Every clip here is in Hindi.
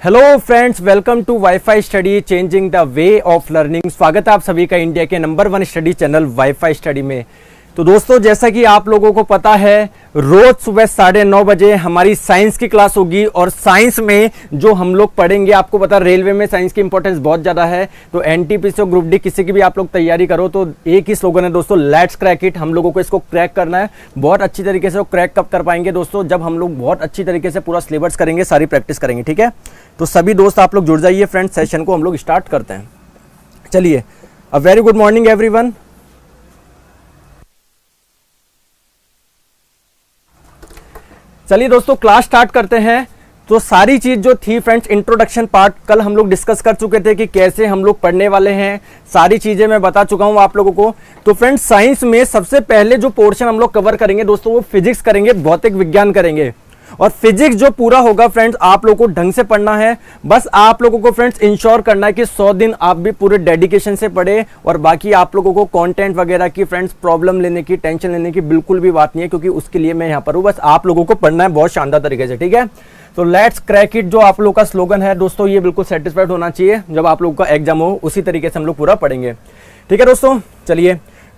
Hello friends, welcome to WiFi study changing the way of learning. स्वागत है आप सभी का इंडिया के number 1 study channel WiFi study में। तो दोस्तों, जैसा कि आप लोगों को पता है, रोज सुबह 9:30 बजे हमारी साइंस की क्लास होगी और साइंस में जो हम लोग पढ़ेंगे, आपको पता है रेलवे में साइंस की इंपॉर्टेंस बहुत ज्यादा है। तो एनटीपीसी और ग्रुप डी किसी की भी आप लोग तैयारी करो तो एक ही स्लोगन है दोस्तों, लेट्स क्रैक इट। हम लोगों को इसको क्रैक करना है बहुत अच्छी तरीके से। क्रैक कब कर पाएंगे दोस्तों? जब हम लोग बहुत अच्छी तरीके से पूरा सिलेबस करेंगे, सारी प्रैक्टिस करेंगे। ठीक है, तो सभी दोस्त आप लोग जुड़ जाइए फ्रेंड्स, सेशन को हम लोग स्टार्ट करते हैं। चलिए, a very good morning everyone. चलिए दोस्तों, क्लास स्टार्ट करते हैं। तो सारी चीज जो थी फ्रेंड्स, इंट्रोडक्शन पार्ट कल हम लोग डिस्कस कर चुके थे कि कैसे हम लोग पढ़ने वाले हैं, सारी चीजें मैं बता चुका हूं आप लोगों को। तो फ्रेंड्स, साइंस में सबसे पहले जो पोर्शन हम लोग कवर करेंगे दोस्तों, वो फिजिक्स करेंगे, भौतिक विज्ञान करेंगे। और फिजिक्स जो पूरा होगा फ्रेंड्स, आप लोगों को ढंग से पढ़ना है। बस आप लोगों को फ्रेंड्स इंश्योर करना है कि 100 दिन आप भी पूरे डेडिकेशन से पढ़े। और बाकी आप लोगों को कंटेंट वगैरह की फ्रेंड्स प्रॉब्लम लेने की, टेंशन लेने की बिल्कुल भी बात नहीं है, क्योंकि उसके लिए मैं यहां पर हूं। बस आप लोगों को पढ़ना है बहुत शानदार तरीके से। ठीक है, तो लेट्स क्रैक इट जो आप लोगों का स्लोगन है दोस्तों, ये बिल्कुल सेटिस्फाइड होना चाहिए। जब आप लोगों का एग्जाम हो उसी तरीके से हम लोग पूरा पढ़ेंगे। ठीक है दोस्तों, चलिए।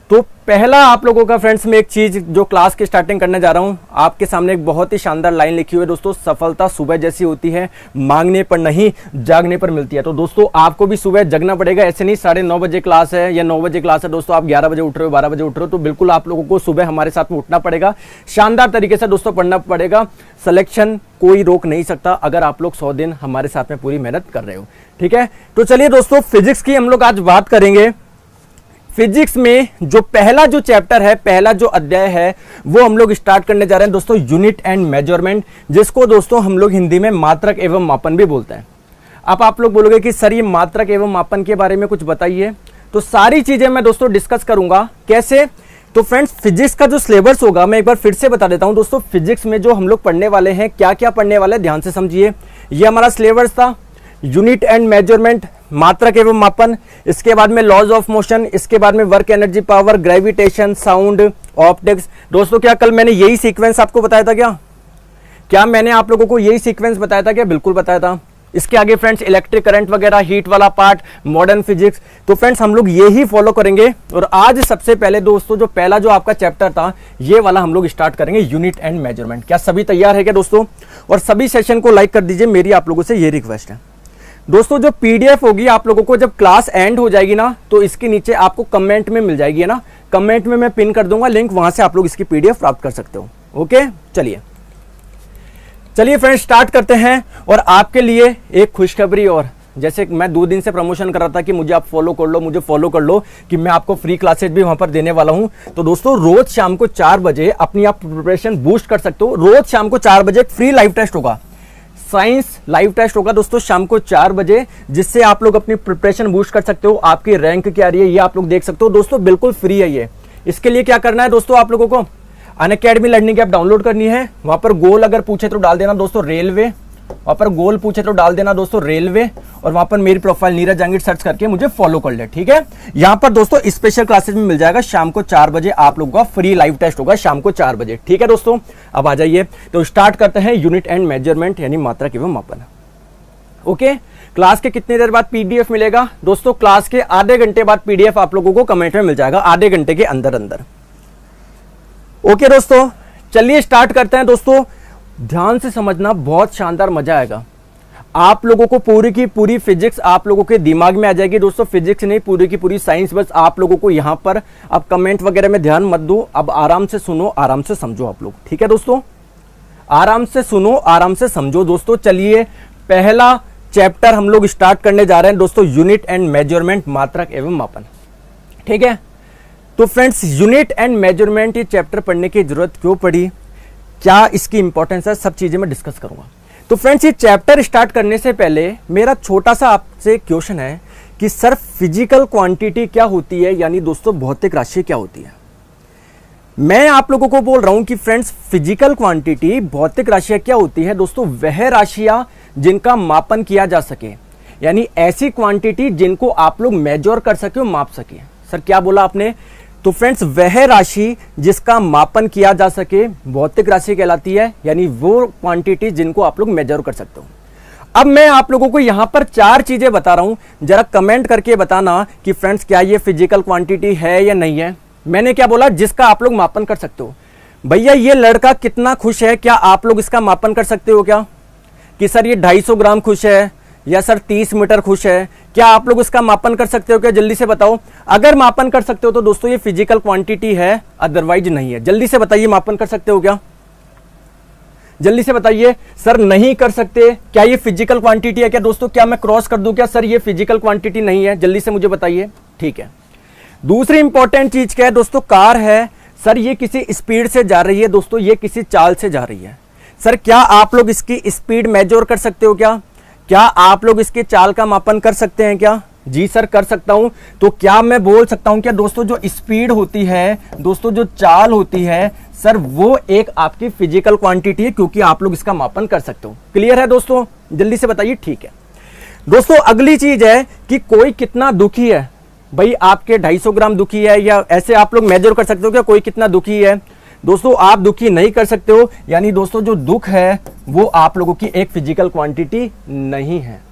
तो पहला आप लोगों का फ्रेंड्स में एक चीज जो क्लास की स्टार्टिंग करने जा रहा हूं, आपके सामने एक बहुत ही शानदार लाइन लिखी हुई है दोस्तों, सफलता सुबह जैसी होती है, मांगने पर नहीं जागने पर मिलती है। तो दोस्तों, आपको भी सुबह जगना पड़ेगा। ऐसे नहीं 9:30 बजे क्लास है या 9 बजे क्लास है दोस्तों, आप 11 बजे उठ रहे हो, 12 बजे उठ रहे हो, तो बिल्कुल आप लोगों को सुबह हमारे साथ में उठना पड़ेगा, शानदार तरीके से दोस्तों पढ़ना पड़ेगा। सिलेक्शन कोई रोक नहीं सकता अगर आप लोग 100 दिन हमारे साथ में पूरी मेहनत कर रहे हो। ठीक है, तो चलिए दोस्तों, फिजिक्स की हम लोग आज बात करेंगे। फिजिक्स में जो पहला जो चैप्टर है, पहला जो अध्याय है, वो हम लोग स्टार्ट करने जा रहे हैं दोस्तों, यूनिट एंड मेजरमेंट, जिसको दोस्तों हम लोग हिंदी में मात्रक एवं मापन भी बोलते हैं। अब आप लोग बोलोगे कि सर ये मात्रक एवं मापन के बारे में कुछ बताइए। तो सारी चीजें मैं दोस्तों डिस्कस करूंगा। कैसे? तो फ्रेंड्स, फिजिक्स का जो सिलेबस होगा मैं एक बार फिर से बता देता हूं दोस्तों। फिजिक्स में जो हम लोग पढ़ने वाले हैं, क्या क्या पढ़ने वाले हैं, ध्यान से समझिए। ये हमारा सिलेबस था, यूनिट एंड मेजरमेंट, मात्रक एवं मापन, इसके बाद में लॉज ऑफ मोशन, इसके बाद में work energy power, gravitation, sound, optics. दोस्तों, क्या कल मैंने यही सीक्वेंस आपको बताया था? क्या मैंने आप लोगों को यही सीक्वेंस बताया था? क्या बिल्कुल बताया था। इसके आगे फ्रेंड्स इलेक्ट्रिक करंट वगैरह, हीट वाला पार्ट, मॉडर्न फिजिक्स। तो फ्रेंड्स, हम लोग ये ही फॉलो करेंगे। और आज सबसे पहले दोस्तों, जो पहला जो आपका चैप्टर था, ये वाला हम लोग स्टार्ट करेंगे, यूनिट एंड मेजरमेंट। क्या सभी तैयार है क्या दोस्तों? और सभी सेशन को लाइक कर दीजिए, मेरी आप लोगों से ये रिक्वेस्ट है दोस्तों। जो पीडीएफ होगी आप लोगों को जब क्लास एंड हो जाएगी ना, तो इसके नीचे आपको कमेंट में मिल जाएगी, है ना। कमेंट में मैं पिन कर दूंगा लिंक, वहां से आप लोग इसकी पीडीएफ प्राप्त कर सकते हो। ओके, चलिए फ्रेंड्स, स्टार्ट करते हैं। और आपके लिए एक खुशखबरी, और जैसे मैं 2 दिन से प्रमोशन कर रहा था कि मुझे आप फॉलो कर लो, मुझे फॉलो कर लो, कि मैं आपको फ्री क्लासेज भी वहां पर देने वाला हूं। तो दोस्तों, रोज शाम को 4 बजे अपनी आप प्रिपरेशन बूस्ट कर सकते हो। रोज शाम को 4 बजे फ्री लाइव टेस्ट होगा, साइंस लाइव टेस्ट होगा दोस्तों शाम को 4 बजे, जिससे आप लोग अपनी प्रिपरेशन बूस्ट कर सकते हो। आपकी रैंक क्या आ रही है ये आप लोग देख सकते हो दोस्तों, बिल्कुल फ्री है ये। इसके लिए क्या करना है दोस्तों, आप लोगों को अनअकैडमी लर्निंग ऐप डाउनलोड करनी है। वहां पर गोल अगर पूछे तो डाल देना दोस्तों रेलवे, वहां पर गोल पूछे तो डाल देना दोस्तों रेलवे, और वहां पर मेरी प्रोफाइल नीरज जहांगीर सर्च करके मुझे फॉलो कर ले। ठीक है, यहां पर दोस्तों स्पेशल क्लासेस में मिल जाएगा, शाम को 4 बजे आप लोगों का फ्री लाइव टेस्ट होगा, शाम को 4 बजे। ठीक है दोस्तों, अब आ जाइए, तो स्टार्ट करते हैं यूनिट एंड मेजरमेंट, यानी मात्रक एवं मापन। ओके, क्लास के कितनी देर बाद पीडीएफ मिलेगा दोस्तों? क्लास के आधे घंटे बाद पीडीएफ आप लोगों को कमेंट में मिल जाएगा, आधे घंटे के अंदर अंदर। ओके दोस्तों, चलिए स्टार्ट करते हैं दोस्तों। ध्यान से समझना, बहुत शानदार मजा आएगा। आप लोगों को पूरी की पूरी फिजिक्स आप लोगों के दिमाग में आ जाएगी दोस्तों। फिजिक्स नहीं, पूरी की पूरी साइंस। बस आप लोगों को यहां पर अब कमेंट वगैरह में ध्यान मत दो, अब आराम से सुनो, आराम से समझो आप लोग। ठीक है दोस्तों, आराम से सुनो, आराम से समझो दोस्तों। चलिए, पहला चैप्टर हम लोग स्टार्ट करने जा रहे हैं दोस्तों, यूनिट एंड मेजरमेंट, मात्रक एवं मापन। ठीक है, तो फ्रेंड्स, यूनिट एंड मेजरमेंट ये चैप्टर पढ़ने की जरूरत क्यों पड़ी, क्या इसकी इंपॉर्टेंस है, सब चीजें मैं डिस्कस करूंगा। तो फ्रेंड्स, ये चैप्टर स्टार्ट करने से पहले मेरा छोटा सा आपसे क्वेश्चन है कि सर फिजिकल क्वांटिटी क्या होती है, यानी दोस्तों भौतिक राशि क्या होती है। मैं आप लोगों को बोल रहा हूं कि फ्रेंड्स, फिजिकल क्वांटिटी, भौतिक राशियां क्या होती है दोस्तों? वह राशियां जिनका मापन किया जा सके, यानी ऐसी क्वांटिटी जिनको आप लोग मेजर कर सके, माप सके। सर क्या बोला आपने? तो फ्रेंड्स, वह राशि जिसका मापन किया जा सके भौतिक राशि कहलाती है, यानी वो क्वांटिटी जिनको आप लोग मेजर कर सकते हो। अब मैं आप लोगों को यहां पर 4 चीजें बता रहा हूं, जरा कमेंट करके बताना कि फ्रेंड्स क्या ये फिजिकल क्वांटिटी है या नहीं है। मैंने क्या बोला, जिसका आप लोग मापन कर सकते हो। भैया ये लड़का कितना खुश है, क्या आप लोग इसका मापन कर सकते हो क्या, कि सर ये 250 ग्राम खुश है या सर 30 मीटर खुश है, क्या आप लोग इसका मापन कर सकते हो क्या? जल्दी से बताओ। अगर मापन कर सकते हो तो दोस्तों ये फिजिकल क्वांटिटी है, अदरवाइज नहीं है। जल्दी से बताइए, मापन कर सकते हो क्या? जल्दी से बताइए। सर नहीं कर सकते, क्या ये फिजिकल क्वांटिटी है क्या? दोस्तों क्या मैं क्रॉस कर दूं क्या? सर ये फिजिकल क्वांटिटी नहीं है। जल्दी से मुझे बताइए। ठीक है, दूसरी इंपॉर्टेंट चीज क्या है दोस्तों? कार है, सर ये किसी स्पीड से जा रही है, दोस्तों ये किसी चाल से जा रही है। सर क्या आप लोग इसकी स्पीड मेजर कर सकते हो क्या? क्या आप लोग इसके चाल का मापन कर सकते हैं क्या? जी सर कर सकता हूं। तो क्या मैं बोल सकता हूं क्या दोस्तों जो स्पीड होती है, दोस्तों जो चाल होती है, सर वो एक आपकी फिजिकल क्वांटिटी है, क्योंकि आप लोग इसका मापन कर सकते हो। क्लियर है दोस्तों? जल्दी से बताइए। ठीक है दोस्तों, अगली चीज है कि कोई कितना दुखी है। भाई आपके 250 ग्राम दुखी है, या ऐसे आप लोग मेजर कर सकते हो क्या कोई कितना दुखी है? दोस्तों आप दुखी नहीं कर सकते हो, यानी दोस्तों जो दुख है वो आप लोगों की एक फिजिकल क्वांटिटी नहीं है।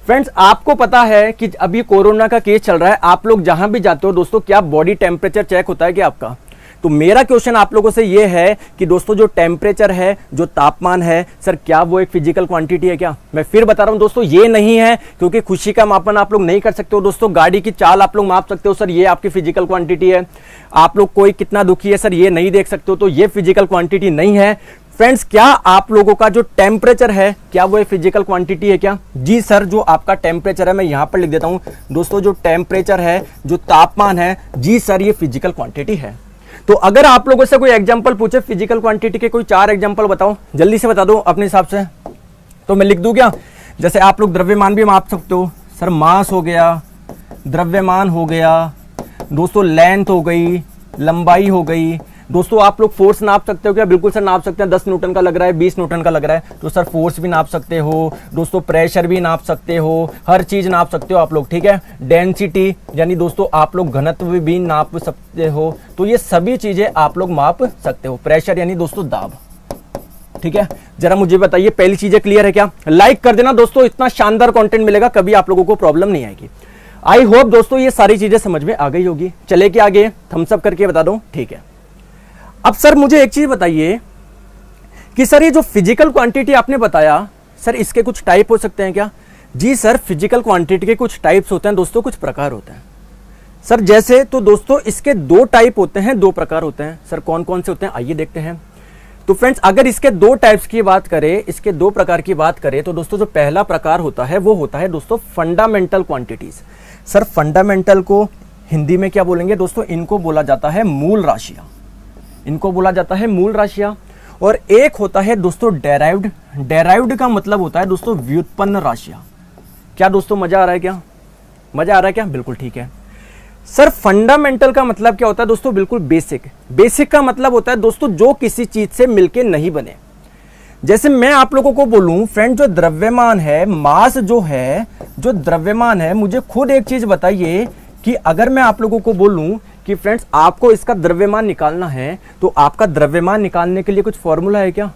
फ्रेंड्स आपको पता है कि अभी कोरोना का केस चल रहा है, आप लोग जहां भी जाते हो दोस्तों क्या बॉडी टेम्परेचर चेक होता है क्या आपका? तो मेरा क्वेश्चन आप लोगों से ये है कि दोस्तों जो टेम्परेचर है, जो तापमान है, सर क्या वो एक फिजिकल क्वांटिटी है क्या? मैं फिर बता रहा हूं दोस्तों ये नहीं है, क्योंकि खुशी का मापन आप लोग नहीं कर सकते हो। दोस्तों गाड़ी की चाल आप लोग माप सकते हो, सर ये आपकी फिजिकल क्वांटिटी है। आप लोग कोई कितना दुखी है, सर ये नहीं देख सकते हो, तो ये फिजिकल क्वांटिटी नहीं है। फ्रेंड्स क्या आप लोगों का जो टेम्परेचर है, क्या वो एक फिजिकल क्वांटिटी है क्या? जी सर, जो आपका टेम्परेचर है, मैं यहां पर लिख देता हूं दोस्तों, जो टेम्परेचर है, जो तापमान है, जी सर ये फिजिकल क्वांटिटी है। तो अगर आप लोगों से कोई एग्जांपल पूछे फिजिकल क्वांटिटी के, कोई 4 एग्जांपल बताओ, जल्दी से बता दो अपने हिसाब से। तो मैं लिख दूं क्या? जैसे आप लोग द्रव्यमान भी माप सकते हो, सर मास हो गया, द्रव्यमान हो गया, दोस्तों लेंथ हो गई, लंबाई हो गई। दोस्तों आप लोग फोर्स नाप सकते हो क्या? बिल्कुल सर नाप सकते हैं। 10 न्यूटन का लग रहा है, 20 न्यूटन का लग रहा है, तो सर फोर्स भी नाप सकते हो। दोस्तों प्रेशर भी नाप सकते हो, हर चीज नाप सकते हो आप लोग। ठीक है, डेंसिटी यानी दोस्तों आप लोग घनत्व भी नाप सकते हो। तो ये सभी चीजें आप लोग माप सकते हो। प्रेशर यानी दोस्तों दाब। ठीक है, जरा मुझे बताइए पहली चीजें क्लियर है क्या? लाइक कर देना दोस्तों, इतना शानदार कंटेंट मिलेगा, कभी आप लोगों को प्रॉब्लम नहीं आएगी। आई होप दोस्तों ये सारी चीजें समझ में आ गई होगी। चले के आगे थम्स अप करके बता दो। ठीक है, अब सर मुझे एक चीज बताइए कि सर ये जो फिजिकल क्वांटिटी आपने बताया, सर इसके कुछ टाइप हो सकते हैं क्या? जी सर, फिजिकल क्वांटिटी के कुछ टाइप्स होते हैं दोस्तों, कुछ प्रकार होते हैं। सर जैसे तो दोस्तों इसके 2 टाइप होते हैं, 2 प्रकार होते हैं। सर कौन कौन से होते हैं आइए देखते हैं। तो फ्रेंड्स अगर इसके 2 टाइप्स की बात करें, इसके 2 प्रकार की बात करें, तो दोस्तों जो पहला प्रकार होता है वो होता है दोस्तों फंडामेंटल क्वांटिटीज। सर फंडामेंटल को हिंदी में क्या बोलेंगे दोस्तों? इनको बोला जाता है मूल राशियां। इनको बोला जाता है मूल राशियां। और एक होता है दोस्तों डेराइव्ड। डेराइव्ड का मतलब होता है दोस्तों व्युत्पन्न राशियां। क्या दोस्तों मजा आ रहा है क्या? मजा आ रहा है क्या? बिल्कुल ठीक है। सर फंडामेंटल का मतलब क्या होता है दोस्तों? बिल्कुल बेसिक। बेसिक का मतलब होता है दोस्तों जो किसी चीज से मिलके नहीं बने। जैसे मैं आप लोगों को बोलूं फ्रेंड, जो द्रव्यमान है, मास जो है, जो द्रव्यमान है, मुझे खुद एक चीज बताइए कि अगर मैं आप लोगों को बोलूं कि फ्रेंड्स आपको इसका द्रव्यमान निकालना है, तो आपका द्रव्यमान निकालने के लिए कुछ फॉर्मूला है क्या?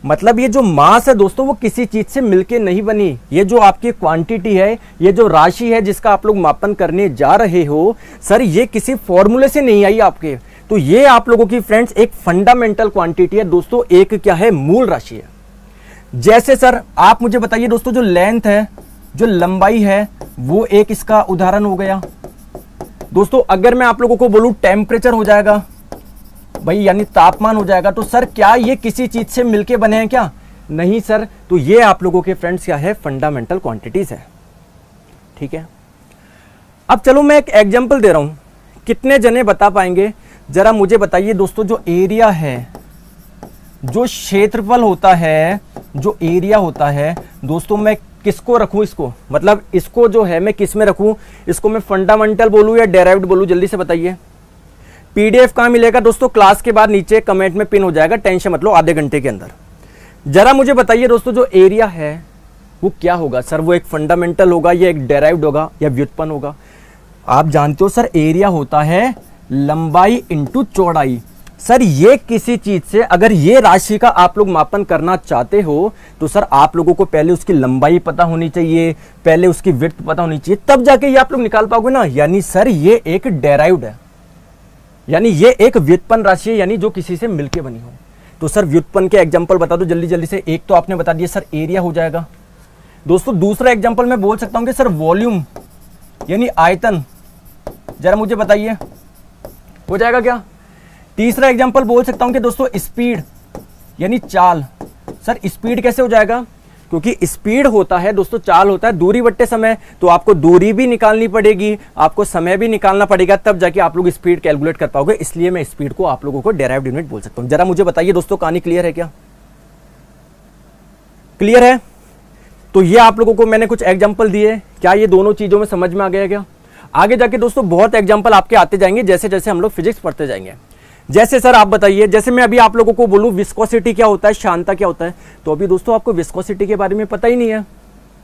मतलब ये जो मास है दोस्तों वो किसी चीज से मिलके नहीं बनी। ये जो आपकी क्वांटिटी है, ये जो राशि है जिसका आप लोग मापन करने जा रहे हो, सर ये किसी फॉर्मूले से नहीं आई आपके। तो ये आप लोगों की फ्रेंड्स एक फंडामेंटल क्वांटिटी है दोस्तों, एक क्या है? मूल राशि है। जैसे सर आप मुझे बताइए दोस्तों, जो लेंथ है, जो लंबाई है, वो एक इसका उदाहरण हो गया। दोस्तों अगर मैं आप लोगों को बोलूं टेम्परेचर हो जाएगा भाई, यानी तापमान हो जाएगा, तो सर क्या ये किसी चीज से मिलके बने हैं क्या? नहीं सर। तो ये आप लोगों के फ्रेंड्स क्या है? फंडामेंटल क्वांटिटीज है। ठीक है, अब चलो मैं एक एग्जांपल दे रहा हूं, कितने जने बता पाएंगे? जरा मुझे बताइए दोस्तों, जो एरिया है, जो क्षेत्रफल होता है, जो एरिया होता है दोस्तों, मैं किसको रखूं? इसको मतलब इसको जो है मैं किस में रखूं? इसको मैं फंडामेंटल बोलूं या डेराइव्ड बोलूं? जल्दी से बताइए। पीडीएफ कहां मिलेगा दोस्तों? क्लास के बाद नीचे कमेंट में पिन हो जाएगा, टेंशन मत लो, आधे घंटे के अंदर। जरा मुझे बताइए दोस्तों, जो एरिया है वो क्या होगा? सर वो एक फंडामेंटल होगा या एक डेराइव्ड होगा या व्युत्पन्न होगा? आप जानते हो सर एरिया होता है लंबाई इंटू चौड़ाई। सर ये किसी चीज से अगर ये राशि का आप लोग मापन करना चाहते हो तो सर आप लोगों को पहले उसकी लंबाई पता होनी चाहिए, पहले उसकी विड्थ पता होनी चाहिए, तब जाके ये आप लोग निकाल पाओगे ना। यानी सर ये एक डेराइव्ड है, यानी ये एक व्युत्पन्न राशि है, यानी जो किसी से मिलके बनी हो। तो सर व्युत्पन्न के एग्जांपल बता दो जल्दी जल्दी से। एक तो आपने बता दिया सर एरिया हो जाएगा दोस्तों। दूसरा एग्जांपल मैं बोल सकता हूं कि सर वॉल्यूम यानी आयतन, जरा मुझे बताइए हो जाएगा क्या। तीसरा एग्जांपल बोल सकता हूं कि दोस्तों स्पीड यानी चाल। सर स्पीड कैसे हो जाएगा, क्योंकि स्पीड होता है दोस्तों, चाल होता है दूरी बट्टे समय, तो आपको दूरी भी निकालनी पड़ेगी, आपको समय भी निकालना पड़ेगा, तब जाके आप लोग स्पीड कैलकुलेट कर पाओगे। इसलिए मैं स्पीड को आप लोगों को डेराइव्ड यूनिट बोल सकता हूं। जरा मुझे बताइए दोस्तों, कहानी क्लियर है क्या, क्लियर है। तो ये आप लोगों को मैंने कुछ एग्जांपल दिए, क्या ये दोनों चीजों में समझ में आ गया क्या। आगे जाके दोस्तों बहुत एग्जांपल आपके आते जाएंगे जैसे जैसे हम लोग फिजिक्स पढ़ते जाएंगे। जैसे सर आप बताइए, जैसे मैं अभी आप लोगों को बोलूं विस्कोसिटी क्या होता है, श्यानता क्या होता है, तो अभी दोस्तों आपको विस्कोसिटी के बारे में पता ही नहीं है,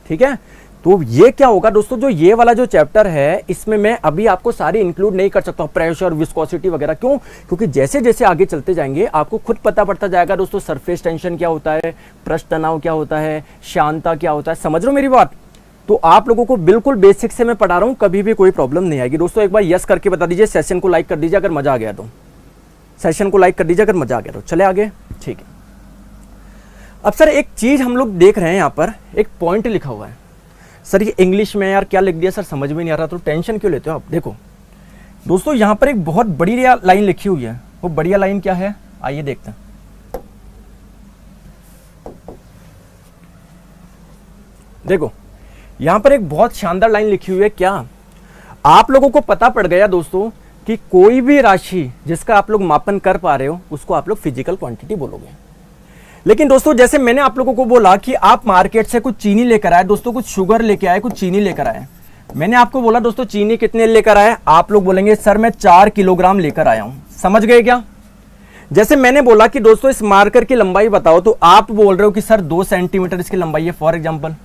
ठीक है। तो ये क्या होगा दोस्तों, जो ये वाला जो चैप्टर है इसमें मैं अभी आपको सारी इंक्लूड नहीं कर सकता हूं, प्रेशर विस्कोसिटी वगैरह। क्यों, क्योंकि जैसे जैसे आगे चलते जाएंगे आपको खुद पता पड़ता जाएगा दोस्तों, सरफेस टेंशन क्या होता है, पृष्ठ तनाव क्या होता है, श्यानता क्या होता है। समझ रहे हो मेरी बात। तो आप लोगों को बिल्कुल बेसिक से मैं पढ़ा रहा हूं, कभी भी कोई प्रॉब्लम नहीं आएगी दोस्तों। एक बार यस करके बता दीजिए, सेशन को लाइक कर दीजिए अगर मजा आ गया तो, सेशन को लाइक कर दीजिए अगर मजा आ गया तो। चले आगे, ठीक है। अब सर एक चीज हम लोग देख रहे हैं, यहां पर एक पॉइंट लिखा हुआ है। सर ये इंग्लिश में यार क्या लिख दिया सर, समझ में नहीं आ रहा, तो टेंशन क्यों लेते हो आप। देखो दोस्तों यहां पर एक बहुत बढ़िया लाइन लिखी हुई है, वो बढ़िया लाइन क्या है आइए देखते हैं। देखो यहां पर एक बहुत शानदार लाइन लिखी हुई है। क्या आप लोगों को पता पड़ गया दोस्तों कि कोई भी राशि जिसका आप लोग मापन कर पा रहे हो उसको आप लोग फिजिकल क्वांटिटी बोलोगे। लेकिन दोस्तों जैसे मैंने आप लोगों को बोला कि आप मार्केट से कुछ चीनी लेकर आए दोस्तों, कुछ शुगर लेके आए, कुछ चीनी लेकर आए। मैंने आपको बोला दोस्तों चीनी कितने लेकर आए, आप लोग बोलेंगे सर मैं 4 किलोग्राम लेकर आया हूं। समझ गए क्या। जैसे मैंने बोला कि दोस्तों इस मार्कर की लंबाई बताओ, तो आप बोल रहे हो कि सर 2 सेंटीमीटर इसकी लंबाई है फॉर एग्जाम्पल।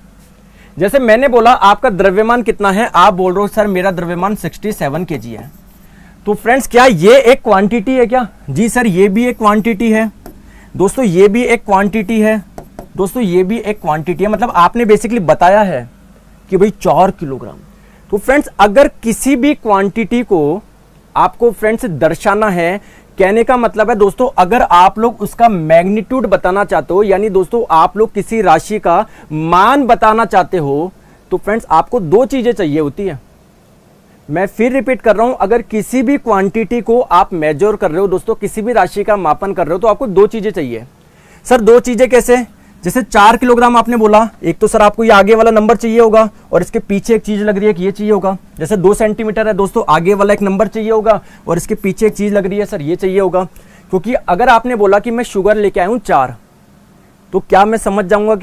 जैसे मैंने बोला आपका द्रव्यमान कितना है, आप बोल रहे हो सर मेरा द्रव्यमान 67 kg है। तो फ्रेंड्स क्या ये एक क्वांटिटी है क्या, जी सर ये भी एक क्वांटिटी है दोस्तों, ये भी एक क्वांटिटी है दोस्तों, ये भी एक क्वांटिटी है। मतलब आपने बेसिकली बताया है कि भाई 4 किलोग्राम। तो फ्रेंड्स अगर किसी भी क्वांटिटी को आपको फ्रेंड्स दर्शाना है, कहने का मतलब है दोस्तों अगर आप लोग उसका मैग्नीट्यूड बताना चाहते हो, यानी दोस्तों आप लोग किसी राशि का मान बताना चाहते हो, तो फ्रेंड्स आपको 2 चीजें चाहिए होती है। मैं फिर रिपीट कर रहा हूं, अगर किसी भी क्वांटिटी को आप मेजर कर रहे हो दोस्तों, किसी भी राशि का मापन कर रहे हो, तो आपको 2 चीजें चाहिए। सर 2 चीजें कैसे, जैसे 4 किलोग्राम आपने बोला, एक तो सर आपको ये आगे वाला नंबर चाहिए होगा और इसके पीछे एक चीज लग रही है कि ये चाहिए होगा। जैसे 2 सेंटीमीटर है दोस्तों, आगे वाला एक नंबर चाहिए होगा और इसके पीछे एक चीज लग रही है सर ये चाहिए होगा। क्योंकि अगर आपने बोला कि मैं शुगर लेके आया हूं 4, तो क्या मैं समझ जाऊंगा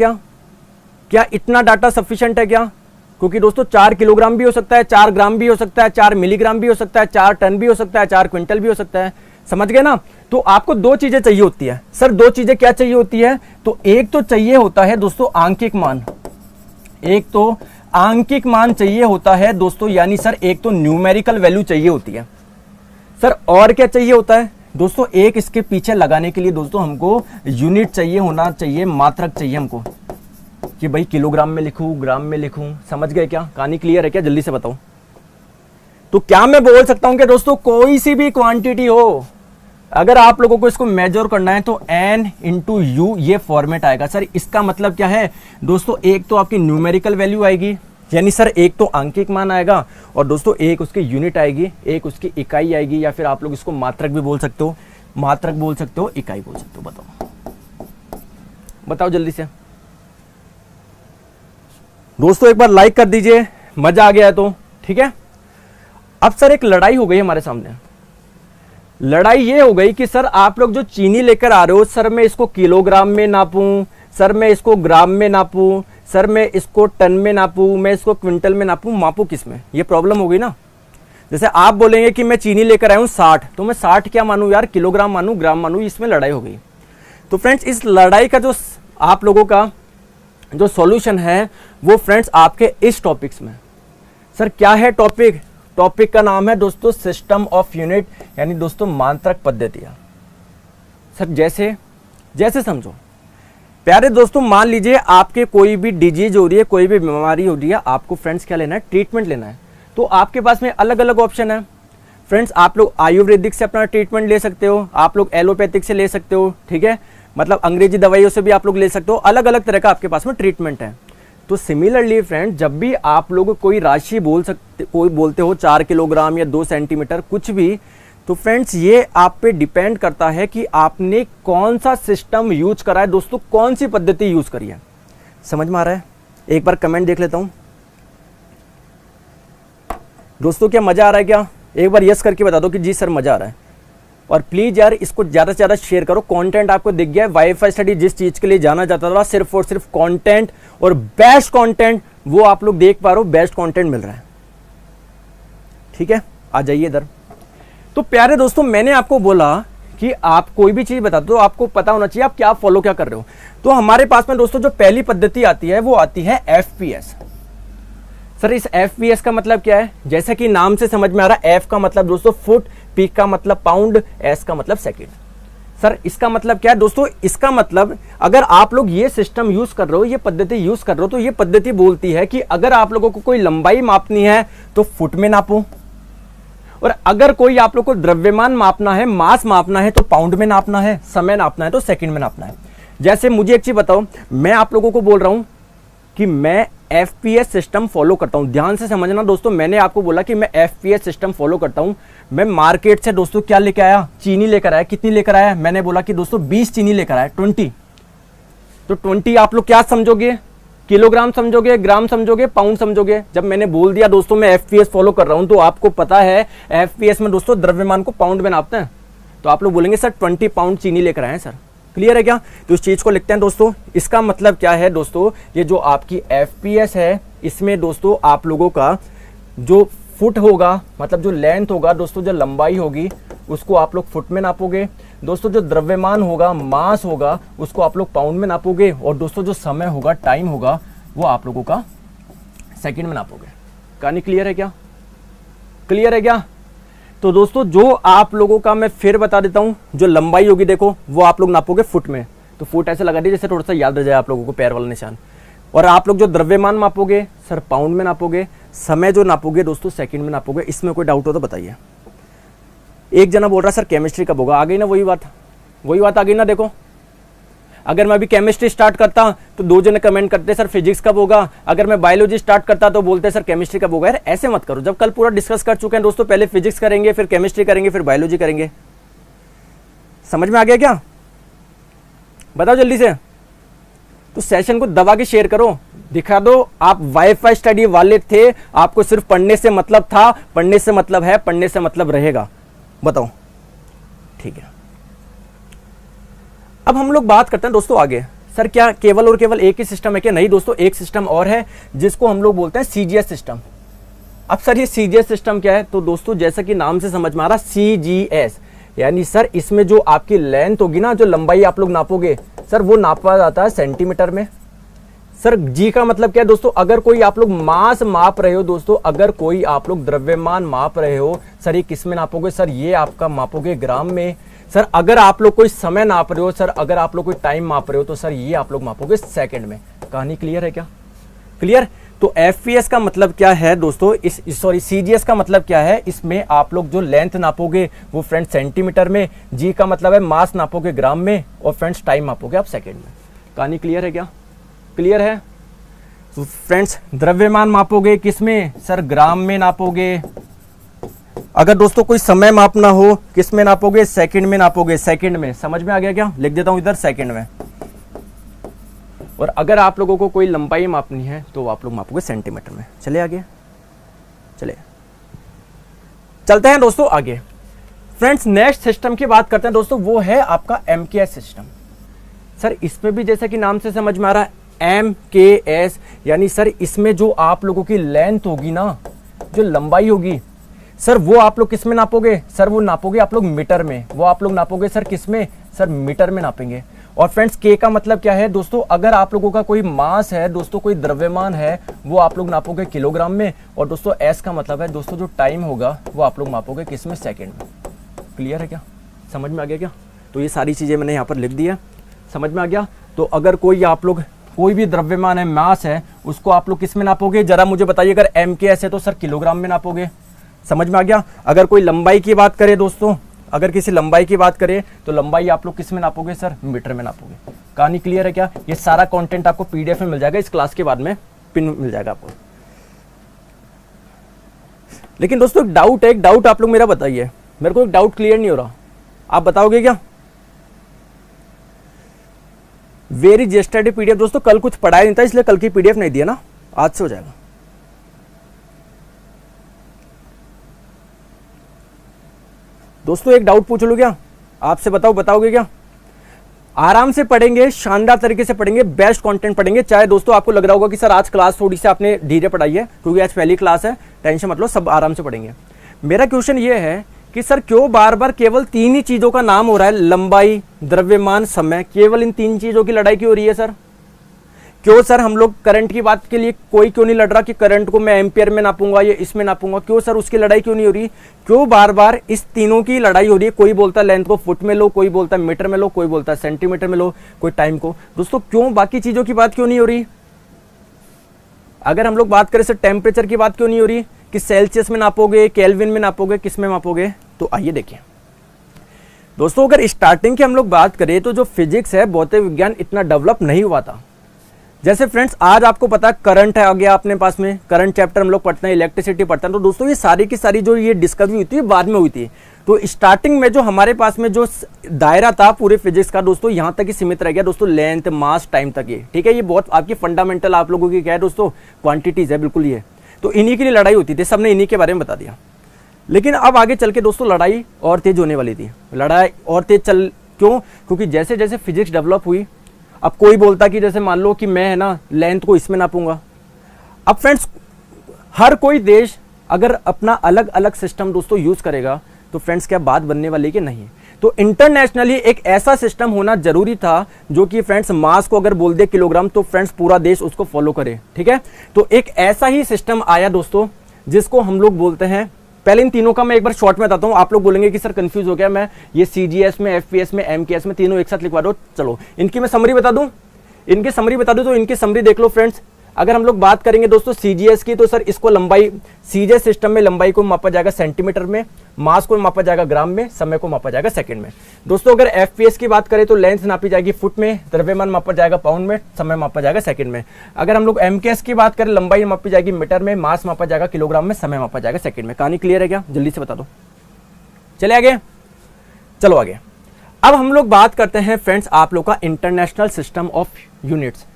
क्या इतना डाटा सफिशिएंट है क्या। क्योंकि दोस्तों 4 किलोग्राम भी हो सकता है, 4 ग्राम भी हो सकता है, 4 मिलीग्राम भी हो सकता है, 4 टन भी हो सकता है, 4 क्विंटल भी हो सकता है। समझ गए ना। तो आपको 2 चीजें चाहिए होती है। सर 2 चीजें क्या चाहिए होती है, तो एक तो चाहिए होता है दोस्तों आंकिक मान, एक तो आंकिक मान चाहिए होता है दोस्तों, यानी सर एक तो न्यूमेरिकल वैल्यू चाहिए होती है। सर और क्या चाहिए होता है दोस्तों, एक इसके पीछे लगाने के लिए दोस्तों हमको यूनिट चाहिए होना चाहिए, मात्रक चाहिए हमको, कि भाई किलोग्राम में लिखूं, ग्राम में लिखूं। समझ गए क्या, कहानी क्लियर है क्या, जल्दी से बताओ। तो क्या मैं बोल सकता हूं कि दोस्तों कोई सी भी क्वांटिटी हो, अगर आप लोगों को इसको मेजर करना है तो n इंटू यू ये फॉर्मेट आएगा। सर इसका मतलब क्या है दोस्तों, एक तो आपकी न्यूमेरिकल वैल्यू आएगी, यानी सर एक तो आंकिक मान आएगा, और दोस्तों एक उसकी यूनिट आएगी, एक उसकी इकाई आएगी, या फिर आप लोग इसको मात्रक भी बोल सकते हो, मात्रक बोल सकते हो, इकाई बोल सकते हो। बताओ जल्दी से दोस्तों, एक बार लाइक कर दीजिए, मजा आ गया है तो, ठीक है। अब सर एक लड़ाई हो गई हमारे सामने। लड़ाई ये हो गई कि सर आप लोग जो चीनी लेकर आ रहे हो, सर मैं इसको किलोग्राम में नापूं, सर मैं इसको ग्राम में नापूं, सर मैं इसको टन में नापूं, मैं इसको क्विंटल में नापूं, मापूं किस में, ये प्रॉब्लम हो गई ना। जैसे आप बोलेंगे कि मैं चीनी लेकर आया हूं 60, तो मैं 60 क्या मानूं यार, किलोग्राम मानूं, ग्राम मानूं, इसमें लड़ाई हो गई। तो फ्रेंड्स इस लड़ाई का जो आप लोगों का जो सॉल्यूशन है वो फ्रेंड्स आपके इस टॉपिक्स में। सर क्या है टॉपिक, टॉपिक का नाम है दोस्तों सिस्टम ऑफ यूनिट, यानी दोस्तों मात्रक पद्धतियां। सर जैसे जैसे समझो प्यारे दोस्तों, मान लीजिए आपके कोई भी डिजीज हो रही है, कोई भी बीमारी हो रही है, आपको फ्रेंड्स क्या लेना है, ट्रीटमेंट लेना है। तो आपके पास में अलग अलग ऑप्शन है फ्रेंड्स। आप लोग आयुर्वेदिक से अपना ट्रीटमेंट ले सकते हो, आप लोग एलोपैथिक से ले सकते हो, ठीक है, मतलब अंग्रेजी दवाइयों से भी आप लोग ले सकते हो। अलग अलग तरह का आपके पास में ट्रीटमेंट है। तो सिमिलरली फ्रेंड्स, जब भी आप लोग कोई राशि बोलते हो 4 किलोग्राम या 2 सेंटीमीटर कुछ भी, तो फ्रेंड्स ये आप पे डिपेंड करता है कि आपने कौन सा सिस्टम यूज करा है दोस्तों, कौन सी पद्धति यूज करी है। समझ में आ रहा है? एक बार कमेंट देख लेता हूं दोस्तों, क्या मजा आ रहा है क्या? एक बार यस करके बता दो कि जी सर मजा आ रहा है। और प्लीज यार इसको ज्यादा से ज्यादा शेयर करो। कंटेंट आपको दिख गया है, वाईफाई स्टडी जिस चीज के लिए जाना जाता था सिर्फ और सिर्फ कंटेंट और बेस्ट कंटेंट, वो आप लोग देख पा रहे हो, बेस्ट कंटेंट मिल रहा है। ठीक है, आ जाइए इधर। तो प्यारे दोस्तों, मैंने आपको बोला कि आप कोई भी चीज बता दो, आपको पता होना चाहिए आप क्या फॉलो क्या कर रहे हो। तो हमारे पास में दोस्तों जो पहली पद्धति आती है वो आती है एफपीएस। सर इस एफपीएस का मतलब क्या है? जैसा कि नाम से समझ में आ रहा है, एफ का मतलब दोस्तों फुट, पी का मतलब पाउंड, एस का मतलब सेकंड। सर इसका मतलब क्या है दोस्तों? इसका मतलब अगर आप लोग ये सिस्टम यूज कर रहे हो, ये पद्धति यूज कर रहे हो, तो ये पद्धति बोलती है कि अगर आप लोगों को कोई लंबाई मापनी है तो फुट में नापो, और अगर कोई आप लोग को द्रव्यमान मापना है, मास मापना है, तो पाउंड में नापना है, समय नापना है तो सेकंड में नापना है। जैसे मुझे एक चीज बताओ, मैं आप लोगों को बोल रहा हूं कि मैं एफपीएस सिस्टम फॉलो करता हूं। ध्यान से समझना दोस्तों, मैंने आपको बोला कि मैं एफपीएस सिस्टम फॉलो करता हूं। मैं मार्केट से दोस्तों क्या लेकर आया? चीनी लेकर आया। कितनी लेकर आया? मैंने बोला कि दोस्तों 20 चीनी लेकर आया, 20। तो 20 आप लोग क्या समझोगे? किलोग्राम समझोगे, ग्राम समझोगे, पाउंड समझोगे? जब मैंने बोल दिया दोस्तों मैं एफपीएस फॉलो कर रहा हूं, तो आपको पता है एफपीएस में दोस्तों द्रव्यमान को पाउंड में नापते हैं। तो आप लोग बोलेंगे सर 20 पाउंड चीनी लेकर आए हैं सर। क्लियर है क्या? तो इस चीज को लिखते हैं दोस्तों। इसका मतलब क्या है दोस्तों? ये जो आपकी एफपीएस है, इसमें दोस्तों आप लोगों का जो फुट होगा, मतलब जो लेंथ होगा दोस्तों, जो लंबाई होगी, उसको आप लोग फुट में नापोगे। दोस्तों जो द्रव्यमान होगा, मास होगा, उसको आप लोग पाउंड में नापोगे। और दोस्तों जो समय होगा, टाइम होगा, वो आप लोगों का सेकंड में नापोगे। कहानी क्लियर है क्या? क्लियर है क्या? तो दोस्तों जो आप लोगों का मैं फिर बता देता हूं, जो लंबाई होगी देखो, वो आप लोग नापोगे फुट में। तो फुट ऐसे लगा दीजिए जैसे थोड़ा सा याद रह जाए आप लोगों को, पैर वाला निशान। और आप लोग जो द्रव्यमान मापोगे सर पाउंड में नापोगे, समय जो नापोगे दोस्तों सेकंड में नापोगे। इसमें कोई डाउट हो तो बताइए। एक जना बोल रहा सर केमिस्ट्री कब होगा? आ गई ना वही बात आ गई ना। देखो अगर मैं अभी केमिस्ट्री स्टार्ट करता तो 2 जने कमेंट करते सर फिजिक्स कब होगा। अगर मैं बायोलॉजी स्टार्ट करता तो बोलते सर केमिस्ट्री कब होगा। यार ऐसे मत करो। जब कल पूरा डिस्कस कर चुके हैं दोस्तों, पहले फिजिक्स करेंगे, फिर केमिस्ट्री करेंगे, फिर बायोलॉजी करेंगे। समझ में आ गया क्या? बताओ जल्दी से। तो सेशन को दबा के शेयर करो, दिखा दो। आप वाईफाई स्टडी वाले थे, आपको सिर्फ पढ़ने से मतलब था, पढ़ने से मतलब है, पढ़ने से मतलब रहेगा। बताओ ठीक है। अब हम लोग बात करते हैं दोस्तों आगे। सर क्या केवल और केवल एक ही सिस्टम है क्या? नहीं दोस्तों, एक सिस्टम और है जिसको हम लोग बोलते हैं सीजीएस सिस्टम। अब सर ये सीजीएस सिस्टम क्या है? तो दोस्तों जैसा कि नाम से समझ में आ रहा, सीजीएस यानी सर इसमें जो आपकी लेंथ होगी ना, जो लंबाई आप लोग नापोगे सर, वो नापा जाता है सेंटीमीटर में। सर जी का मतलब क्या है दोस्तों? अगर कोई आप लोग मास माप रहे हो दोस्तों, अगर कोई आप लोग द्रव्यमान माप रहे हो सर, ये किस में नापोगे? सर ये आपका मापोगे ग्राम में। सर अगर आप लोग कोई समय नाप रहे हो, सर अगर आप लोग कोई टाइम माप रहे हो, तो सर ये आप लोग मापोगे सेकंड में। कहानी क्लियर है क्या? क्लियर? तो एफपीएस का मतलब क्या है दोस्तों? सीजीएस का मतलब क्या है? इसमें आप लोग जो लेंथ नापोगे वो फ्रेंड्स सेंटीमीटर में, जी का मतलब है मास नापोगे ग्राम में, और फ्रेंड्स टाइम मापोगे आप सेकंड में। कहानी क्लियर है क्या? क्लियर है? तो फ्रेंड्स द्रव्यमान मापोगे किस में? सर ग्राम में नापोगे। अगर दोस्तों कोई समय मापना हो, किस में नापोगे? सेकंड में नापोगे, सेकंड में। समझ में आ गया क्या? लिख देता हूं इधर सेकंड में। और अगर आप लोगों को कोई लंबाई मापनी है तो आप लोग मापोगे सेंटीमीटर में। चले आगे, चले चलते हैं दोस्तों आगे। फ्रेंड्स नेक्स्ट सिस्टम की बात करते हैं दोस्तों, वो है आपका एमकेएस सिस्टम। सर इसमें भी जैसा कि नाम से समझ में आ रहा है एमकेएस, यानी सर इसमें जो आप लोगों की लेंथ होगी ना, जो लंबाई होगी सर, वो आप लोग किस में नापोगे? सर वो नापोगे आप लोग मीटर में। वो आप लोग नापोगे सर किस में? सर मीटर में नापेंगे। और फ्रेंड्स के का मतलब क्या है दोस्तों? अगर आप लोगों का कोई मास है दोस्तों, कोई द्रव्यमान है, वो आप लोग नापोगे किलोग्राम में। और दोस्तों एस का मतलब है दोस्तों जो टाइम होगा, वो आप लोग मापोगे किस में? सेकंड में। क्लियर है क्या? समझ में आ गया क्या? तो ये सारी चीज़ें मैंने यहाँ पर लिख दी है, समझ में आ गया। तो अगर कोई आप लोग कोई भी द्रव्यमान है, मास है, उसको आप लोग किस में नापोगे, जरा मुझे बताइए। अगर MKS है तो सर किलोग्राम में नापोगे, समझ में आ गया। अगर कोई लंबाई की बात करे दोस्तों, अगर किसी लंबाई की बात करें तो लंबाई आप लोग किस में नापोगे सर, मीटर में नापोगे। कहानी क्लियर है क्या। ये सारा कंटेंट आपको PDF में मिल जाएगा, इस क्लास के बाद में पिन मिल जाएगा आपको। लेकिन दोस्तों एक डाउट आप लोग मेरा बताइए, मेरे को एक डाउट क्लियर नहीं हो रहा, आप बताओगे क्या। वेरी जेस्टरडे PDF दोस्तों, कल कुछ पढ़ाया नहीं था इसलिए कल की PDF नहीं दिया ना, आज से हो जाएगा। दोस्तों एक डाउट पूछ लो क्या आपसे, बताओगे क्या। आराम से पढ़ेंगे, शानदार तरीके से पढ़ेंगे, बेस्ट कंटेंट पढ़ेंगे। चाहे दोस्तों आपको लग रहा होगा कि सर आज क्लास थोड़ी सी आपने धीरे पढ़ाई है, क्योंकि आज पहली क्लास है, टेंशन मत लो, सब आराम से पढ़ेंगे। मेरा क्वेश्चन ये है कि सर क्यों बार बार केवल 3 ही चीजों का नाम हो रहा है, लंबाई, द्रव्यमान, समय, केवल इन 3 चीजों की लड़ाई क्यों हो रही है सर। क्यों सर हम लोग करंट की बात के लिए कोई क्यों नहीं लड़ रहा कि करंट को मैं एम्पियर में नापूंगा या इसमें नापूंगा, क्यों सर उसकी लड़ाई क्यों नहीं हो रही। क्यों बार बार इस तीनों की लड़ाई हो रही है। कोई बोलता है लेंथ को फुट में लो, कोई बोलता है मीटर में लो, कोई बोलता है सेंटीमीटर में लो, कोई टाइम को। दोस्तों क्यों बाकी चीजों की बात क्यों नहीं हो रही। अगर हम लोग बात करें सर टेम्परेचर की बात क्यों नहीं हो रही कि सेल्सियस में नापोगे, केल्विन में नापोगे, किस में नापोगे। तो आइए देखिए दोस्तों, अगर स्टार्टिंग की हम लोग बात करें तो जो फिजिक्स है, भौतिक विज्ञान इतना डेवलप नहीं हुआ था। जैसे फ्रेंड्स आज आपको पता है करंट है आ गया अपने पास में, करंट चैप्टर हम लोग पढ़ते हैं, इलेक्ट्रिसिटी पढ़ते हैं। तो दोस्तों ये सारी की सारी जो ये डिस्कवरी हुई थी बाद में हुई थी। तो स्टार्टिंग में जो हमारे पास में जो दायरा था पूरे फिजिक्स का दोस्तों, यहाँ तक ही सीमित रह गया दोस्तों, लेंथ, मास, टाइम तक ही, ठीक है। ये बहुत आपकी फंडामेंटल आप लोगों की क्या है दोस्तों, क्वांटिटीज है बिल्कुल ये। तो इन्हीं के लिए लड़ाई होती थी, सबने इन्हीं के बारे में बता दिया। लेकिन अब आगे चल के दोस्तों लड़ाई और तेज होने वाली थी, लड़ाई और तेज क्यों, क्योंकि जैसे जैसे फिजिक्स डेवलप हुई, अब कोई बोलता कि जैसे मान लो कि मैं है ना लेंथ को इसमें नापूंगा। अब फ्रेंड्स हर कोई देश अगर अपना अलग अलग सिस्टम दोस्तों यूज करेगा तो फ्रेंड्स क्या बात बनने वाली कि नहीं। तो इंटरनेशनली एक ऐसा सिस्टम होना जरूरी था जो कि फ्रेंड्स मास को अगर बोल दे किलोग्राम तो फ्रेंड्स पूरा देश उसको फॉलो करे, ठीक है। तो एक ऐसा ही सिस्टम आया दोस्तों जिसको हम लोग बोलते हैं, पहले इन तीनों का मैं एक बार शॉर्ट में बताता हूं। आप लोग बोलेंगे कि सर कंफ्यूज हो गया मैं, ये CGS में, FPS में, MKS में तीनों एक साथ लिखवा दो। चलो इनकी मैं समरी बता दूं, तो इनकी समरी देख लो फ्रेंड्स। अगर हम लोग बात करेंगे दोस्तों CGS की, तो सर इसको लंबाई, CGS सिस्टम में लंबाई को मापा जाएगा सेंटीमीटर में, मास को मापा जाएगा ग्राम में, समय को मापा जाएगा सेकंड में। दोस्तों अगर FPS की बात करें तो लेंथ नापी जाएगी फुट में, द्रव्यमान मापा जाएगा पाउंड में, समय मापा जाएगा सेकंड में। अगर हम लोग MKS की बात करें, लंबाई मापी जाएगी मीटर में, मास मापा जाएगा किलोग्राम में, समय मापा जाएगा सेकंड में। कहानी क्लियर है क्या, जल्दी से बता दो। चले आगे, चलो आगे। अब हम लोग बात करते हैं फ्रेंड्स आप लोग का इंटरनेशनल सिस्टम ऑफ यूनिट्स,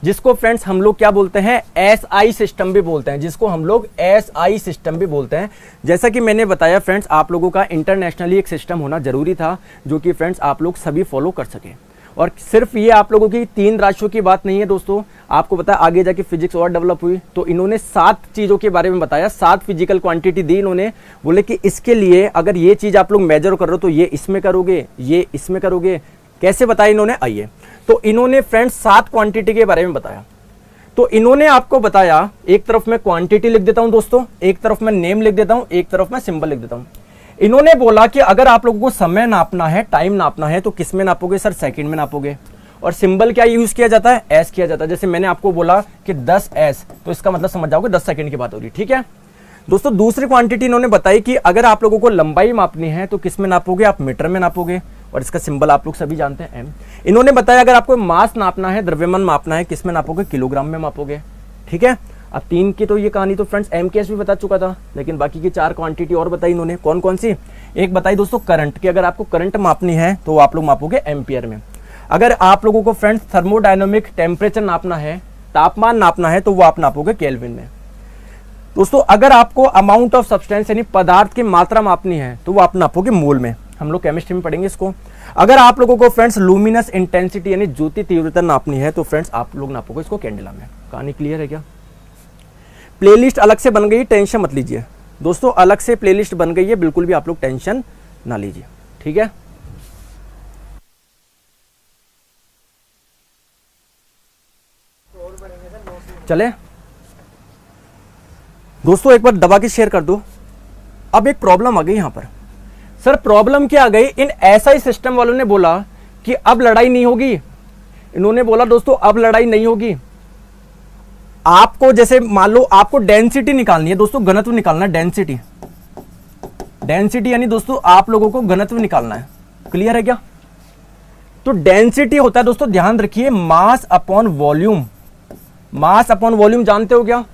जिसको फ्रेंड्स हम लोग क्या बोलते हैं, SI सिस्टम भी बोलते हैं, जिसको हम लोग SI सिस्टम भी बोलते हैं। जैसा कि मैंने बताया फ्रेंड्स आप लोगों का इंटरनेशनली एक सिस्टम होना जरूरी था जो कि फ्रेंड्स आप लोग सभी फॉलो कर सके। और सिर्फ ये आप लोगों की 3 राशियों की बात नहीं है दोस्तों, आपको पता है आगे जाके फिजिक्स और डेवलप हुई तो इन्होंने 7 चीजों के बारे में बताया, 7 फिजिकल क्वांटिटी दी इन्होंने। बोले कि इसके लिए अगर ये चीज आप लोग मेजर कर रहे हो तो ये इसमें करोगे, ये इसमें करोगे। कैसे बताया इन्होंने, आइए। तो इन्होंने फ्रेंड्स 7 क्वांटिटी के बारे में बताया। तो इन्होंने आपको बताया, एक तरफ मैं क्वांटिटी लिख देता हूं दोस्तों, एक तरफ मैं नेम लिख देता हूं, एक तरफ मैं सिंबल लिख देता हूं। इन्होंने बोला कि अगर आप लोगों को समय नापना है, टाइम नापना है तो किस में नापोगे सर, सेकंड में नापोगे। और सिंबल क्या यूज किया जाता है, एस किया जाता है। जैसे मैंने आपको बोला कि 10 एस, तो इसका मतलब समझ जाओगे 10 सेकंड की बात हो रही, ठीक है दोस्तों। दूसरी क्वांटिटी इन्होंने बताई कि अगर आप लोगों को लंबाई मापनी है तो किस में नापोगे, आप मीटर में नापोगे, और इसका सिंबल आप लोग सभी जानते हैं एम। इन्होंने बताया अगर आपको मास नापना है, द्रव्यमान मापना है, किस में नापोगे, किलोग्राम में मापोगे, ठीक है। अब 3 की तो ये कहानी तो फ्रेंड्स MKS भी बता चुका था, लेकिन बाकी की 4 क्वांटिटी और बताई इन्होंने। कौन कौन सी, एक बताई दोस्तों करंट की, अगर आपको करंट मापनी है तो आप लोग मापोगे एम्पियर में। अगर आप लोगों को फ्रेंड्स थर्मोडायनामिक टेम्परेचर नापना है, तापमान नापना है, तो वो आप नापोगे केल्विन में। दोस्तों अगर आपको अमाउंट ऑफ सब्सटेंस यानी पदार्थ की मात्रा मापनी है तो वो आप नापोगे मोल में, हम लोग केमिस्ट्री में पढ़ेंगे इसको। अगर आप लोगों को फ्रेंड्स लुमिनस इंटेंसिटी यानी ज्योति तीव्रता नापनी है तो फ्रेंड्स आप लोग नापोगे इसको कैंडेला में। कहानी क्लियर है क्या। प्लेलिस्ट अलग से बन गई, टेंशन मत लीजिए दोस्तों, अलग से प्लेलिस्ट बन गई है, बिल्कुल भी आप लोग टेंशन ना लीजिए, ठीक है। चले दोस्तों, एक बार दबा के शेयर कर दो। अब एक प्रॉब्लम आ गई यहां पर, सर प्रॉब्लम क्या आ गई, इन एसआई सिस्टम वालों ने बोला कि अब लड़ाई नहीं होगी। इन्होंने बोला दोस्तों अब लड़ाई नहीं होगी। आपको जैसे मान लो आपको डेंसिटी निकालनी है दोस्तों, घनत्व निकालना है, डेंसिटी, डेंसिटी यानी दोस्तों आप लोगों को घनत्व निकालना है। क्लियर है क्या? तो डेंसिटी होता है दोस्तों, ध्यान रखिए, mass upon volume. Mass upon volume जानते हो क्या?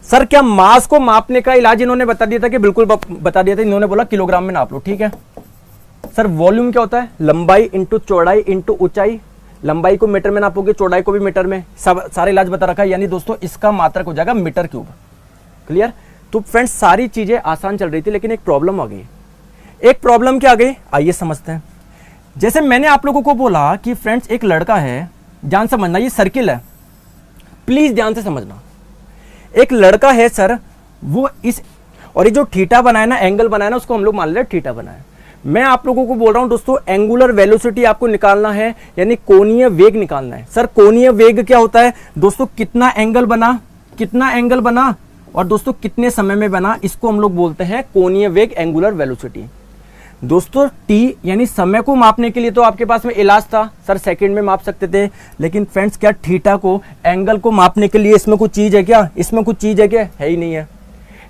सर क्या मास को मापने का इलाज इन्होंने बता दिया था कि बिल्कुल बता दिया था, इन्होंने बोला किलोग्राम में नाप लो, ठीक है। सर वॉल्यूम क्या होता है? लंबाई इंटू चौड़ाई इंटू ऊंचाई। लंबाई को मीटर में नापोगे, चौड़ाई को भी मीटर में, सब सारे इलाज बता रखा है, यानी दोस्तों इसका मात्रक हो जाएगा मीटर क्यूब। क्लियर? तो फ्रेंड्स सारी चीजें आसान चल रही थी, लेकिन एक प्रॉब्लम आ गई। एक प्रॉब्लम क्या आ गई, आइए समझते हैं। जैसे मैंने आप लोगों को बोला कि फ्रेंड्स एक लड़का है, ध्यान समझना, ये सर्किल है, प्लीज ध्यान से समझना। एक लड़का है सर, वो इस, और ये जो थीटा बनाया ना, एंगल बनाया ना, उसको हम लोग मान ले थीटा बनाया। मैं आप लोगों को बोल रहा हूं दोस्तों एंगुलर वेलोसिटी आपको निकालना है, यानी कोणीय वेग निकालना है। सर कोणीय वेग क्या होता है दोस्तों? कितना एंगल बना, कितना एंगल बना और दोस्तों कितने समय में बना, इसको हम लोग बोलते हैं कोणीय वेग, एंगुलर वेलोसिटी। दोस्तों टी यानी समय को मापने के लिए तो आपके पास में इलाज था, सर सेकंड में माप सकते थे, लेकिन फ्रेंड्स क्या थीटा को, एंगल को मापने के लिए इसमें कुछ चीज है क्या? इसमें कुछ चीज है क्या? है ही नहीं है।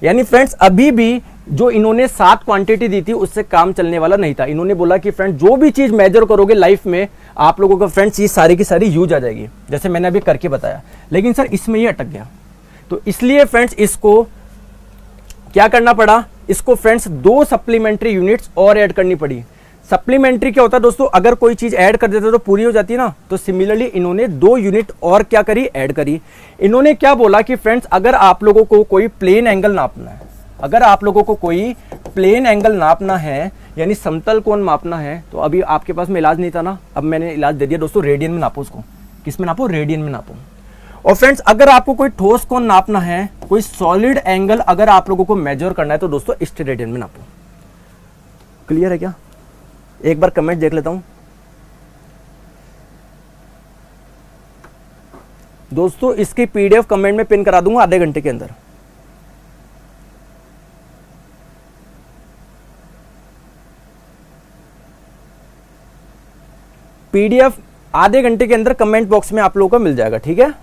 यानी फ्रेंड्स अभी भी जो इन्होंने 7 क्वांटिटी दी थी उससे काम चलने वाला नहीं था। इन्होंने बोला कि फ्रेंड जो भी चीज मेजर करोगे लाइफ में आप लोगों का फ्रेंड्स ये सारी की सारी यूज आ जाएगी, जैसे मैंने अभी करके बताया, लेकिन सर इसमें ये अटक गया। तो इसलिए फ्रेंड्स इसको क्या करना पड़ा, इसको फ्रेंड्स 2 सप्लीमेंट्री यूनिट्स और ऐड करनी पड़ी। सप्लीमेंट्री क्या होता है दोस्तों? अगर कोई चीज ऐड कर देते तो पूरी हो जाती है ना, तो सिमिलरली इन्होंने 2 यूनिट और क्या करी, ऐड करी। इन्होंने क्या बोला कि फ्रेंड्स अगर आप लोगों को कोई प्लेन एंगल नापना है, अगर आप लोगों को कोई प्लेन एंगल नापना है यानी समतल कोण मापना है, तो अभी आपके पास में इलाज नहीं था ना, अब मैंने इलाज दे दिया दोस्तों, रेडियन में नापो उसको। किस में नापो? रेडियन में नापो। और फ्रेंड्स अगर आपको कोई ठोस कोण नापना है, कोई सॉलिड एंगल अगर आप लोगों को मेजर करना है, तो दोस्तों स्टेरेडियन में नापो। क्लियर है क्या? एक बार कमेंट देख लेता हूं दोस्तों, इसकी पीडीएफ कमेंट में पिन करा दूंगा आधे घंटे के अंदर। पीडीएफ आधे घंटे के अंदर कमेंट बॉक्स में आप लोगों को मिल जाएगा, ठीक है।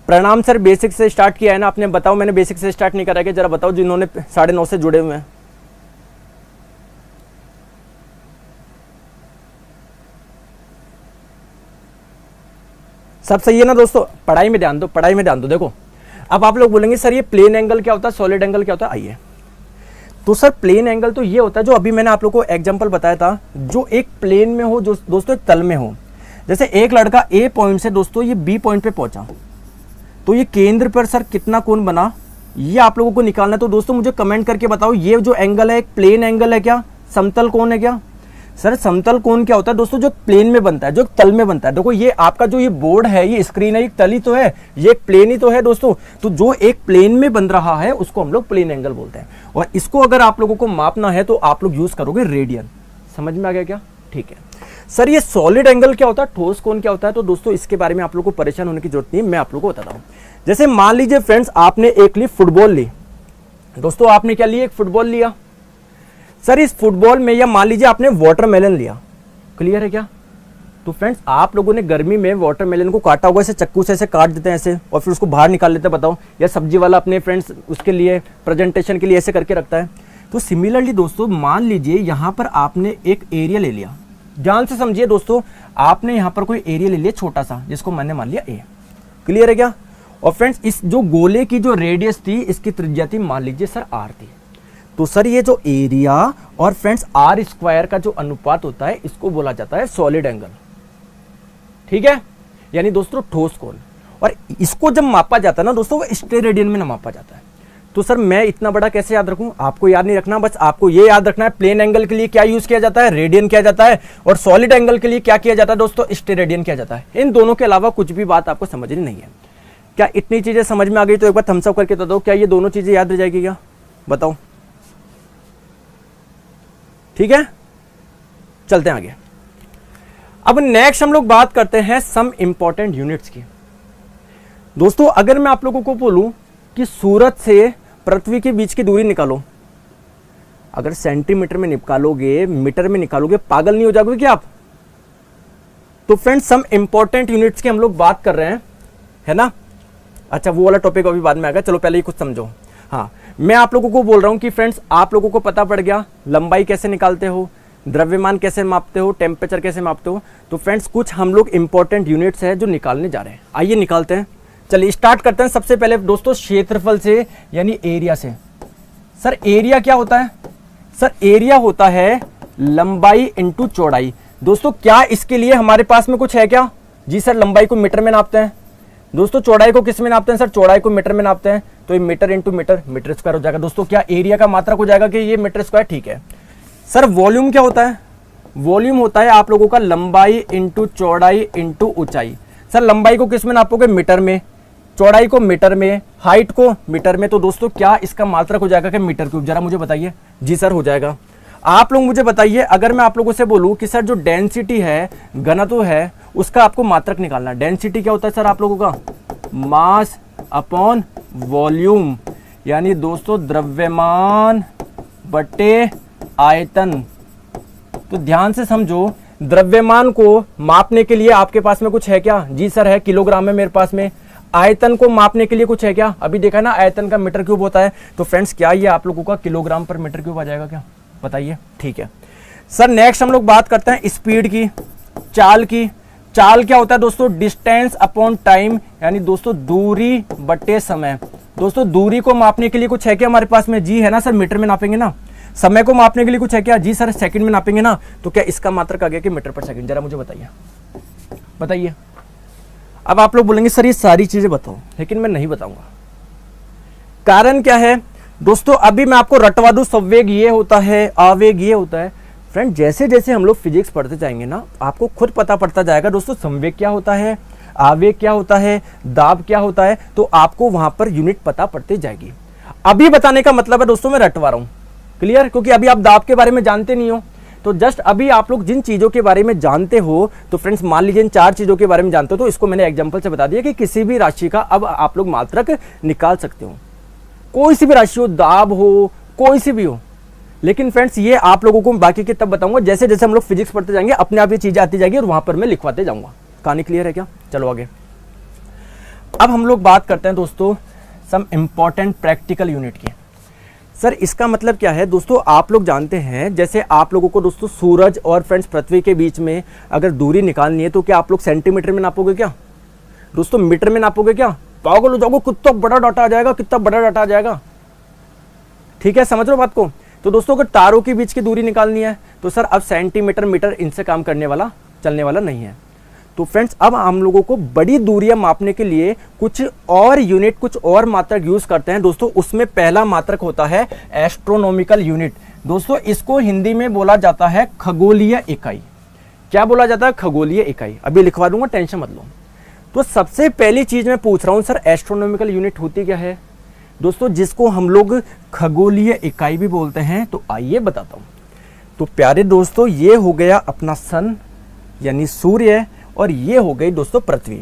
प्रणाम सर, बेसिक से स्टार्ट किया है ना आपने? बताओ, मैंने बेसिक से स्टार्ट नहीं करा, जरा बताओ जिन्होंने 9:30 से जुड़े हुए हैं। सब सही है ना दोस्तों? पढ़ाई में ध्यान दो, पढ़ाई में ध्यान दो। देखो अब आप लोग बोलेंगे सर ये प्लेन एंगल क्या होता है, सॉलिड एंगल क्या होता है? आइए, तो सर प्लेन एंगल तो ये होता है जो अभी मैंने आप लोग को एग्जांपल बताया था, जो एक प्लेन में हो, जो दोस्तों एक तल में हो। जैसे एक लड़का ए पॉइंट से दोस्तों ये बी पॉइंट पे पहुंचा, तो ये केंद्र पर सर कितना कोण बना, ये आप लोगों को निकालना है। तो दोस्तों मुझे कमेंट करके बताओ, ये जो एंगल है एक प्लेन एंगल है क्या, समतल कोण है क्या? सर समतल कोण क्या होता है दोस्तों? जो प्लेन में बनता है, जो तल में बनता है। देखो ये आपका जो ये बोर्ड है, ये स्क्रीन है, एक तल ही तो है, ये एक प्लेन ही तो है दोस्तों। तो जो एक प्लेन में बन रहा है उसको हम लोग प्लेन एंगल बोलते हैं। और इसको अगर आप लोगों को मापना है तो आप लोग यूज करोगे रेडियन। समझ में आ गया क्या? ठीक है सर, ये सॉलिड एंगल क्या होता है, ठोस कोण क्या होता है? तो दोस्तों इसके बारे में आप लोगों को परेशान होने की जरूरत नहीं, मैं आप लोगों को बताता हूँ। जैसे मान लीजिए फ्रेंड्स आपने एक ली फुटबॉल ली, दोस्तों आपने क्या लिया, एक फुटबॉल लिया। सर इस फुटबॉल में, या मान लीजिए आपने वाटरमेलन लिया। क्लियर है क्या? तो फ्रेंड्स आप लोगों ने गर्मी में वाटरमेलन को काटा होगा, ऐसे चक्कू से ऐसे काट देते हैं ऐसे, और फिर उसको बाहर निकाल लेते हैं, बताओ। या सब्जी वाला अपने फ्रेंड्स उसके लिए प्रेजेंटेशन के लिए ऐसे करके रखता है। तो सिमिलरली दोस्तों मान लीजिए यहां पर आपने एक एरिया ले लिया, ध्यान से समझिए दोस्तों, आपने यहां पर कोई एरिया ले लिया छोटा सा, जिसको मैंने मान लिया ए। क्लियर है क्या? और फ्रेंड्स इस जो गोले की जो रेडियस थी, इसकी त्रिज्या थी मान लीजिए सर आर थी। तो सर ये जो एरिया और फ्रेंड्स आर स्क्वायर का जो अनुपात होता है, इसको बोला जाता है सॉलिड एंगल। ठीक है, यानी दोस्तों ठोस कोण। और इसको जब मापा जाता है ना दोस्तों, वो स्टेरेडियन में ना मापा जाता है। तो सर मैं इतना बड़ा कैसे याद रखूं? आपको याद नहीं रखना, बस आपको ये याद रखना है प्लेन एंगल के लिए क्या यूज किया जाता है, रेडियन किया जाता है, और सॉलिड एंगल के लिए क्या किया जाता है दोस्तों, स्टेरेडियन किया जाता है। इन दोनों के अलावा कुछ भी बात आपको समझनी नहीं है। क्या इतनी चीजें समझ में आ गई? तो एक बार थम्स अप करके बता दो, क्या ये दोनों चीजें याद रह जाएगी क्या? बताओ। ठीक है, चलते हैं आगे। अब नेक्स्ट हम लोग बात करते हैं सम इंपॉर्टेंट यूनिट्स की। दोस्तों अगर मैं आप लोगों को बोलूं कि सूरज से पृथ्वी के बीच की दूरी निकालो, अगर सेंटीमीटर में निकालोगे, मीटर में निकालोगे, पागल नहीं हो जाओगे क्या आप? तो फ्रेंड्स सम इंपॉर्टेंट यूनिट्स की हम लोग बात कर रहे हैं, है ना। अच्छा वो वाला टॉपिक अभी बाद में आएगा, चलो पहले ही कुछ समझो। हाँ, मैं आप लोगों को बोल रहा हूं कि फ्रेंड्स आप लोगों को पता पड़ गया लंबाई कैसे निकालते हो, द्रव्यमान कैसे मापते हो, टेम्परेचर कैसे मापते हो। तो फ्रेंड्स कुछ हम लोग इंपॉर्टेंट यूनिट्स है जो निकालने जा रहे हैं, आइए निकालते हैं। चलिए स्टार्ट करते हैं सबसे पहले दोस्तों क्षेत्रफल से यानी एरिया से। सर एरिया क्या होता है? सर एरिया होता है लंबाई इंटू चौड़ाई। दोस्तों क्या इसके लिए हमारे पास में कुछ है क्या? जी सर लंबाई को मीटर में नापते हैं। दोस्तों चौड़ाई को किस में नापते हैं? सर चौड़ाई को मीटर में नापते हैं, तो ये metre into metre, metre square हो जाएगा। दोस्तों क्या एरिया का मात्रक हो जाएगा कि ये मीटर स्क्वायर, ठीक है। सर वॉल्यूम क्या होता है? वॉल्यूम होता है आप लोगों का लंबाई इंटू चौड़ाई इंटू ऊंचाई। सर लंबाई को किस में नापोगे? मीटर में, चौड़ाई को मीटर में, हाइट को मीटर में। तो दोस्तों क्या इसका मात्रक हो जाएगा कि मीटर क्यूब? जरा मुझे बताइए। जी सर हो जाएगा। आप लोग मुझे बताइए, अगर मैं आप लोगों से बोलूं कि सर जो डेंसिटी है, घनत्व है, उसका आपको मात्रक निकालना है। डेंसिटी क्या होता है सर आप लोगों का? मास अपॉन वॉल्यूम, यानी दोस्तों द्रव्यमान बटे आयतन। तो ध्यान से समझो, द्रव्यमान को मापने के लिए आपके पास में कुछ है क्या? जी सर है, किलोग्राम है मेरे पास में। आयतन को मापने के लिए कुछ है क्या? अभी देखा ना आयतन का मीटर क्यूब होता है। तो फ्रेंड्स क्या ये आप लोगों का किलोग्राम पर मीटर क्यूब आ जाएगा क्या? बताइए, ठीक है। सर नेक्स्ट हम लोग बात करते हैं स्पीड की, चाल की। चाल क्या होता है दोस्तों? डिस्टेंस अपॉन टाइम, यानी दोस्तों दूरी बटे समय। दोस्तों दूरी को मापने के लिए कुछ है क्या हमारे पास में? जी है ना सर, मीटर में नापेंगे ना। समय को मापने के लिए कुछ है क्या? जी सर सेकंड में नापेंगे ना। तो क्या इसका मात्रक आ गया कि मीटर पर सेकंड? जरा मुझे बताइए, बताइए। अब आप लोग बोलेंगे सर ये सारी चीजें बताओ, लेकिन मैं नहीं बताऊंगा। कारण क्या है दोस्तों? अभी मैं आपको रटवा दूं, संवेग ये होता है, आवेग ये होता है। फ्रेंड जैसे जैसे हम लोग फिजिक्स पढ़ते जाएंगे ना, आपको खुद पता पड़ता जाएगा दोस्तों संवेग क्या होता है, आवेग क्या होता है, दाब क्या होता है। तो आपको वहां पर यूनिट पता पड़ती जाएगी। अभी बताने का मतलब है दोस्तों मैं रटवा रहा हूं, क्लियर? क्योंकि अभी आप दाब के बारे में जानते नहीं हो। तो जस्ट अभी आप लोग जिन चीजों के बारे में जानते हो, तो फ्रेंड्स मान लीजिए इन 4 चीजों के बारे में जानते हो, तो इसको मैंने एग्जांपल से बता दिया कि किसी भी राशि का अब आप लोग मात्रक निकाल सकते हो। कोई सी भी राशि हो, दाब हो, कोई सी भी हो। लेकिन फ्रेंड्स ये आप लोगों को बाकी के तब बताऊंगा, जैसे जैसे हम लोग फिजिक्स पढ़ते जाएंगे अपने आप ये चीजें आती जाएगी और वहां पर मैं लिखवाते जाऊंगा। कहानी क्लियर है क्या? चलो आगे। अब हम लोग बात करते हैं दोस्तों सम इंपॉर्टेंट प्रैक्टिकल यूनिट की। सर इसका मतलब क्या है दोस्तों? आप लोग जानते हैं जैसे आप लोगों को दोस्तों सूरज और फ्रेंड्स पृथ्वी के बीच में अगर दूरी निकालनी है, तो क्या आप लोग सेंटीमीटर में नापोगे क्या दोस्तों? मीटर में नापोगे क्या? पागल हो जाओगे, कितना बड़ा डाटा आ जाएगा, कितना बड़ा डाटा आ जाएगा। ठीक है, समझ लो बात को। तो दोस्तों अगर तारों के बीच की दूरी निकालनी है, तो सर अब सेंटीमीटर मीटर इनसे काम करने वाला, चलने वाला नहीं है। तो फ्रेंड्स अब हम लोगों को बड़ी दूरियां मापने के लिए कुछ और यूनिट, कुछ और मात्रक यूज करते हैं दोस्तों। उसमें पहला मात्रक होता है एस्ट्रोनॉमिकल यूनिट। दोस्तों इसको हिंदी में बोला जाता है खगोलीय इकाई। क्या बोला जाता है? खगोलीय इकाई। अभी लिखवा दूंगा, टेंशन मत लो। तो सबसे पहली चीज मैं पूछ रहा हूं सर, एस्ट्रोनॉमिकल यूनिट होती क्या है दोस्तों? जिसको हम लोग खगोलीय इकाई भी बोलते हैं। तो आइए बताता हूं। तो प्यारे दोस्तों ये हो गया अपना सन यानी सूर्य, और ये हो गई दोस्तों पृथ्वी।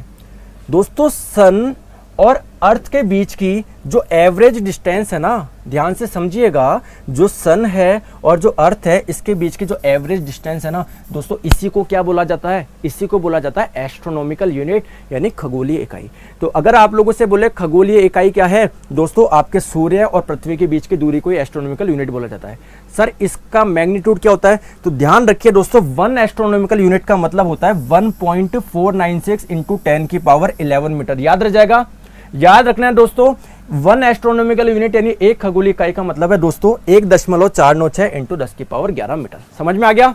दोस्तों सन और अर्थ के बीच की जो एवरेज डिस्टेंस है ना, ध्यान से समझिएगा, जो सन है और जो अर्थ है इसके बीच की जो एवरेज डिस्टेंस है ना दोस्तों, इसी को क्या बोला जाता है? इसी को बोला जाता है एस्ट्रोनॉमिकल यूनिट यानी खगोलीय इकाई। तो अगर आप लोगों से बोले खगोलीय इकाई क्या है दोस्तों, आपके सूर्य और पृथ्वी के बीच की दूरी को एस्ट्रोनॉमिकल यूनिट बोला जाता है। सर इसका मैग्नीट्यूड क्या होता है? तो ध्यान रखिए दोस्तों, 1 एस्ट्रोनॉमिकल यूनिट का मतलब होता है 1.496 इंटू 10 की पावर 11 मीटर। याद रह जाएगा, याद रखना है दोस्तों। 1 एस्ट्रोनॉमिकल यूनिट यानी एक खगोलीय इकाई का मतलब है दोस्तों 1.496 इंटू 10 की पावर 11 मीटर। समझ में आ गया?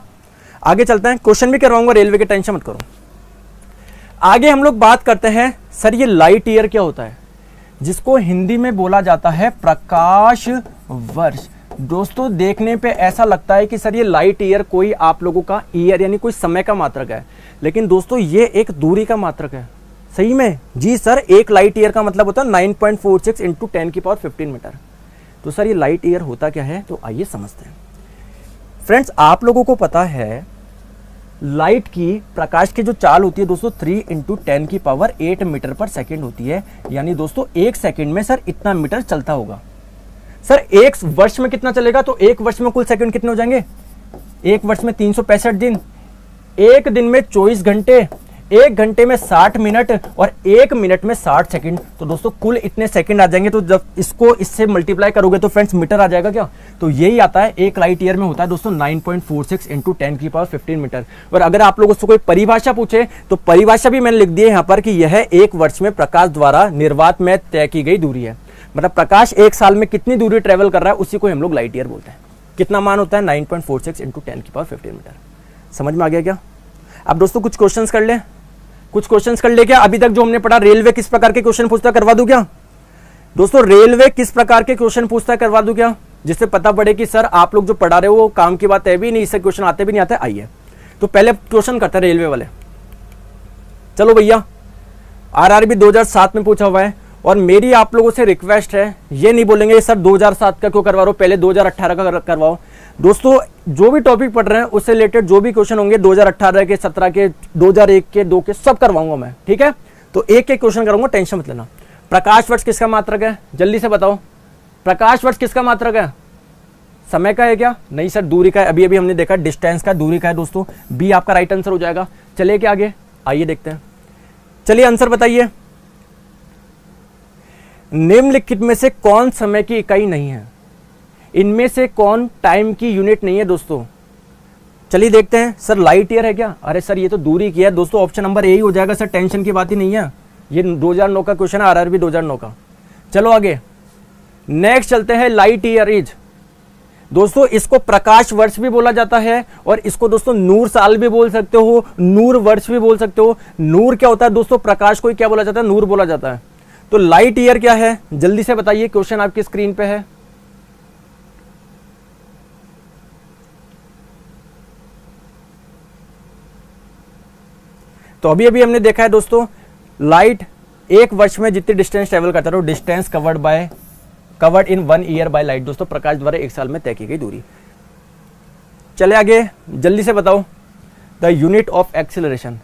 आगे चलते हैं, क्वेश्चन भी करवाऊंगा रेलवे के, टेंशन मत करो। आगे हम लोग बात करते हैं सर ये लाइट ईयर क्या होता है, जिसको हिंदी में बोला जाता है प्रकाश वर्ष। दोस्तों देखने पे ऐसा लगता है कि सर ये लाइट ईयर कोई आप लोगों का ईयर यानी कोई समय का मात्रक है, लेकिन दोस्तों ये एक दूरी का मात्रक है। सही में? जी सर, एक लाइट ईयर का मतलब होता है 9.46 इंटू 10 की पावर 15 मीटर। तो सर ये लाइट ईयर होता क्या है? तो आइए समझते हैं। फ्रेंड्स आप लोगों को पता है लाइट की, प्रकाश की जो चाल होती है दोस्तों 3 इंटू 10 की पावर 8 मीटर पर सेकेंड होती है। यानी दोस्तों 1 सेकेंड में सर इतना मीटर चलता होगा। सर एक वर्ष में कितना चलेगा, तो एक वर्ष में कुल सेकंड कितने हो जाएंगे, एक वर्ष में 365 दिन, एक दिन में 24 घंटे, एक घंटे में 60 मिनट और एक मिनट में 60 सेकंड। तो दोस्तों कुल इतने सेकंड आ जाएंगे। तो जब इसको इससे मल्टीप्लाई करोगे तो फ्रेंड्स मीटर आ जाएगा क्या, तो यही आता है। एक लाइट ईयर में होता है दोस्तों 9.46 इंटू 10⁻15 मीटर। और अगर आप लोगों से कोई परिभाषा पूछे तो परिभाषा भी मैंने लिख दी है यहाँ पर कि यह एक वर्ष में प्रकाश द्वारा निर्वात में तय की गई दूरी है। मतलब प्रकाश एक साल में कितनी दूरी ट्रेवल कर रहा है उसी को हम लोग लाइट ईयर बोलते हैं। कितना मान होता है, 9.46 इंटू 10⁻15 मीटर। समझ में आ गया क्या। अब दोस्तों कुछ क्वेश्चंस कर ले, कुछ क्वेश्चंस कर ले क्या। अभी तक जो हमने पढ़ा, रेलवे किस प्रकार के क्वेश्चन पूछता है, करवा दूं क्या दोस्तों, रेलवे किस प्रकार के क्वेश्चन पूछता है करवा दूं क्या, जिससे पता पड़े कि सर आप लोग जो पढ़ा रहे हो वो काम की बात है भी नहीं, इससे क्वेश्चन आते भी नहीं आते। आइए तो पहले क्वेश्चन करते हैं रेलवे वाले। चलो भैया, आरआरबी 2007 में पूछा हुआ है और मेरी आप लोगों से रिक्वेस्ट है, ये नहीं बोलेंगे सर 2007 का क्यों करवा रहे हो, पहले 2018 का करवाओ। दोस्तों जो भी टॉपिक पढ़ रहे हैं उससे रिलेटेड जो भी क्वेश्चन होंगे 2018 के, 17 के, 2001 के, 2 के, सब करवाऊंगा मैं, ठीक है। तो एक एक क्वेश्चन कराऊंगा, टेंशन मत लेना। प्रकाश वर्ष किसका मात्रक है, जल्दी से बताओ, प्रकाश वर्ष किसका मात्रक है, समय का है क्या, नहीं सर दूरी का है। अभी अभी हमने देखा डिस्टेंस का, दूरी का है दोस्तों। बी आपका राइट आंसर हो जाएगा। चलिए क्या आगे, आइए देखते हैं। चलिए आंसर बताइए, निम्नलिखित में से कौन समय की इकाई नहीं है, इनमें से कौन टाइम की यूनिट नहीं है दोस्तों। चलिए देखते हैं। सर लाइट ईयर है क्या, अरे सर ये तो दूरी की है दोस्तों, ऑप्शन नंबर ए ही हो जाएगा सर, टेंशन की बात ही नहीं है। ये 2009 का क्वेश्चन है, आरआरबी 2009 का। चलो आगे नेक्स्ट चलते हैं। लाइट ईयर इज दोस्तों, इसको प्रकाश वर्ष भी बोला जाता है और इसको दोस्तों नूर साल भी बोल सकते हो, नूर वर्ष भी बोल सकते हो। नूर क्या होता है दोस्तों, प्रकाश को क्या बोला जाता है, नूर बोला जाता है। तो लाइट ईयर क्या है जल्दी से बताइए, क्वेश्चन आपकी स्क्रीन पे है। तो अभी अभी हमने देखा है दोस्तों, लाइट एक वर्ष में जितनी डिस्टेंस ट्रेवल करता है, तो distance covered in 1 year by light. दोस्तों प्रकाश द्वारा एक साल में तय की गई दूरी। चले आगे जल्दी से बताओ, द यूनिट ऑफ एक्सेलरेशन।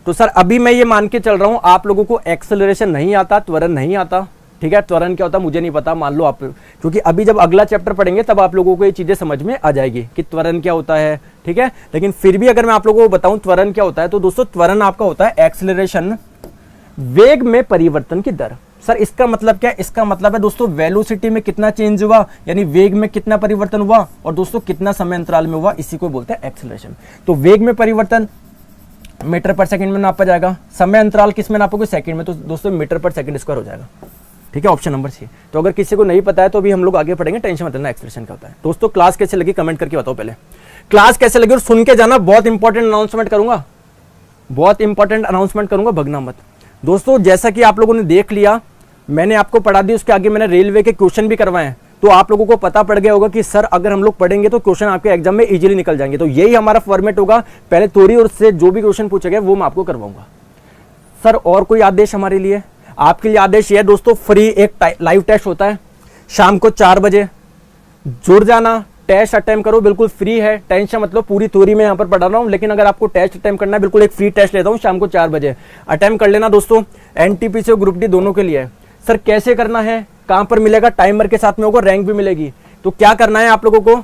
तो सर अभी मैं ये मान के चल रहा हूं आप लोगों को एक्सेलरेशन नहीं आता, त्वरण नहीं आता, ठीक है। त्वरण क्या होता है मुझे नहीं पता, मान लो आप, क्योंकि अभी जब अगला चैप्टर पढ़ेंगे तब आप लोगों को ये चीजें समझ में आ जाएगी कि त्वरण क्या होता है, ठीक है। लेकिन फिर भी अगर मैं आप लोगों को बताऊं त्वरण क्या होता है, तो दोस्तों त्वरण आपका होता है एक्सेलरेशन, वेग में परिवर्तन की दर। सर इसका मतलब क्या है, इसका मतलब है दोस्तों वेलोसिटी में कितना चेंज हुआ, यानी वेग में कितना परिवर्तन हुआ और दोस्तों कितना समय अंतराल में हुआ, इसी को बोलते हैं एक्सेलरेशन। तो वेग में परिवर्तन मीटर पर सेकंड में नापा जाएगा, समय अंतराल किस में नापोगे, सेकंड में, तो दोस्तों मीटर पर सेकंड स्क्वायर हो जाएगा, ठीक है। Option number C. तो अगर किसी को नहीं पता है तो अभी हम लोग आगे पढ़ेंगे, टेंशन मत लेना। एक्सप्रेशन क्या होता है दोस्तों। क्लास कैसे लगी कमेंट करके बताओ, पहले क्लास कैसे लगी और सुन के जाना, बहुत इंपॉर्टेंट अनाउंसमेंट करूंगा, बहुत इंपॉर्टेंट अनाउंसमेंट करूंगा, भगना मत दोस्तों। जैसा कि आप लोगों ने देख लिया, मैंने आपको पढ़ा दी, उसके आगे मैंने रेलवे के क्वेश्चन भी करवाए हैं, तो आप लोगों को पता पड़ गया होगा कि सर अगर हम लोग पढ़ेंगे तो क्वेश्चन आपके एग्जाम में इजीली निकल जाएंगे। तो यही हमारा फॉर्मेट होगा, पहले थ्योरी और उससे जो भी क्वेश्चन पूछे गए वो मैं आपको करवाऊंगा। सर और कोई आदेश हमारे लिए, आपके लिए आदेश ये दोस्तों, फ्री एक लाइव टेस्ट होता है शाम को 4 बजे, जुड़ जाना, टेस्ट अटेम्प्ट करो, बिल्कुल फ्री है, टेंशन मतलब पूरी थ्योरी में यहाँ पर पढ़ा रहा हूँ, लेकिन अगर आपको टेस्ट अटेम्प्ट करना है, बिल्कुल एक फ्री टेस्ट लेता हूँ शाम को 4 बजे, अटेम्प्ट कर लेना दोस्तों। एनटीपीसी और ग्रुप डी दोनों के लिए है। सर कैसे करना है, कहां पर मिलेगा, टाइमर के साथ में होगा, रैंक भी मिलेगी। तो क्या करना है आप लोगों को,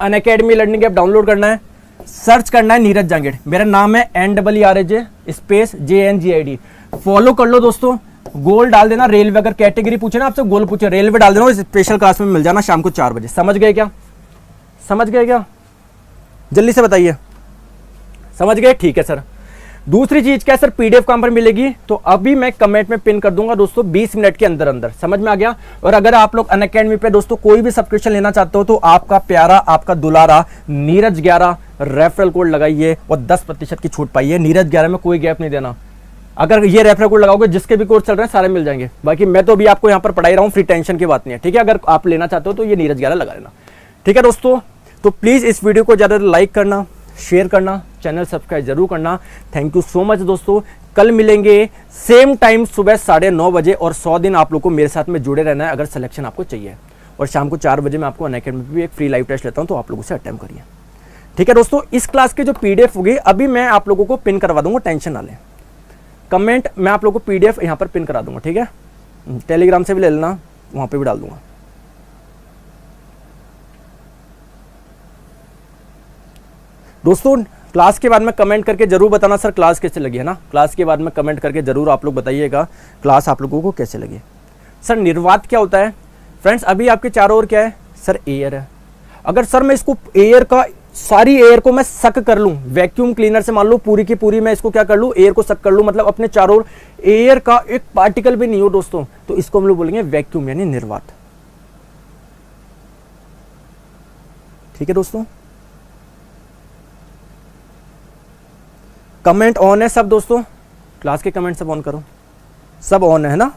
अनअकैडमी लर्निंग ऐप डाउनलोड करना है, सर्च करना है नीरज जांगेड़, मेरा नाम है NRRAJ स्पेस JNGID, फॉलो कर लो दोस्तों। गोल डाल देना, रेलवे अगर कैटेगरी पूछे ना आपसे, गोल पूछे रेलवे डाल देना, स्पेशल क्लास में मिल जाना शाम को 4 बजे। समझ गए क्या, समझ गए क्या, जल्दी से बताइए, समझ गए, ठीक है सर। दूसरी चीज क्या है सर, पीडीएफ कहां पर मिलेगी, तो अभी मैं कमेंट में पिन कर दूंगा दोस्तों 20 मिनट के अंदर अंदर, समझ में आ गया। और अगर आप लोग अनअकैडमी पे दोस्तों कोई भी सब्सक्रिप्शन लेना चाहते हो तो आपका प्यारा, आपका दुलारा नीरज 11 रेफरल कोड लगाइए और 10% की छूट पाइए। नीरज 11 में कोई गैप नहीं देना, अगर ये रेफरल कोड लगाओगे जिसके भी कोर्स चल रहे हैं सारे मिल जाएंगे। बाकी मैं तो अभी आपको यहाँ पर पढ़ाई रहा हूँ, फ्री, टेंशन की बात नहीं है, ठीक है। अगर आप लेना चाहते हो तो ये नीरज 11 लगा लेना, ठीक है दोस्तों। तो प्लीज इस वीडियो को ज्यादा लाइक करना, शेयर करना, चैनल सब्सक्राइब जरूर करना। थैंक यू सो मच दोस्तों। कल मिलेंगे सेम टाइम सुबह 9:30 बजे और 100 दिन आप लोग को मेरे साथ में जुड़े रहना है अगर सिलेक्शन आपको चाहिए। और शाम को 4 बजे मैं आपको अनअकैडमी पे भी एक फ्री लाइव टेस्ट लेता हूं, तो आप लोगों से अटेम्प्ट करिए, ठीक है दोस्तों। इस क्लास की जो पीडीएफ होगी अभी मैं आप लोगों को पिन करवा दूंगा, टेंशन ना लें। कमेंट मैं आप लोगों को पीडीएफ यहाँ पर पिन करा दूंगा, ठीक है। टेलीग्राम से भी ले लेना, वहां पे भी डाल दूंगा। दोस्तों क्लास के बाद में कमेंट करके जरूर बताना सर क्लास कैसे लगी, है ना। क्लास के बाद में कमेंट करके जरूर आप लोग बताइएगा क्लास आप लोगों को कैसे लगी। सर निर्वात क्या होता है फ्रेंड्स? अभी आपके चारों ओर क्या है सर? एयर है। अगर सर मैं इसको एयर का, सारी एयर को मैं सक कर लूं, वैक्यूम क्लीनर से मान लो पूरी की पूरी मैं इसको क्या कर लूं, एयर को सक कर लूं, मतलब अपने चारों ओर एयर का एक पार्टिकल भी नहीं हो दोस्तों, तो इसको हम लोग बोलेंगे वैक्यूम यानी निर्वात। ठीक है दोस्तों, कमेंट ऑन है सब दोस्तों? क्लास के कमेंट सब ऑन करो, सब ऑन है ना।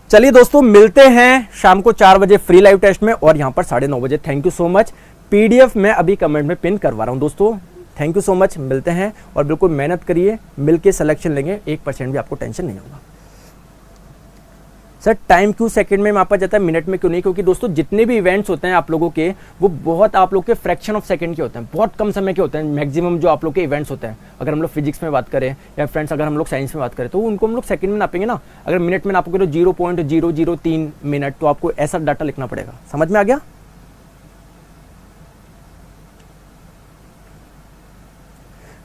चलिए दोस्तों मिलते हैं शाम को 4 बजे फ्री लाइव टेस्ट में और यहां पर 9:30 बजे। Thank you so much. PDF मैं अभी कमेंट में पिन करवा रहा हूं दोस्तों। Thank you so much. मिलते हैं और बिल्कुल मेहनत करिए, मिलके सिलेक्शन लेंगे, 1% भी आपको टेंशन नहीं होगा। सर टाइम क्यों सेकंड में मापा जाता है, मिनट में क्यों नहीं? क्योंकि दोस्तों जितने भी इवेंट्स होते हैं आप लोगों के, वो बहुत आप लोग के फ्रैक्शन ऑफ सेकंड के होते हैं, बहुत कम समय के होते हैं मैक्सिमम जो आप लोग के इवेंट्स होते हैं। अगर हम लोग फिजिक्स में बात करें या फ्रेंड्स अगर हम लोग साइंस में बात करें तो उनको हम लोग सेकंड में नापेंगे ना। अगर मिनट में नापोगे तो 0.003 मिनट, तो आपको ऐसा डाटा लिखना पड़ेगा। समझ में आ गया?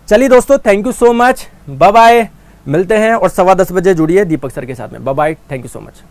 चलिए दोस्तों thank you so much, bye bye. मिलते हैं और 10:15 बजे जुड़िए दीपक सर के साथ में। Bye bye, thank you so much.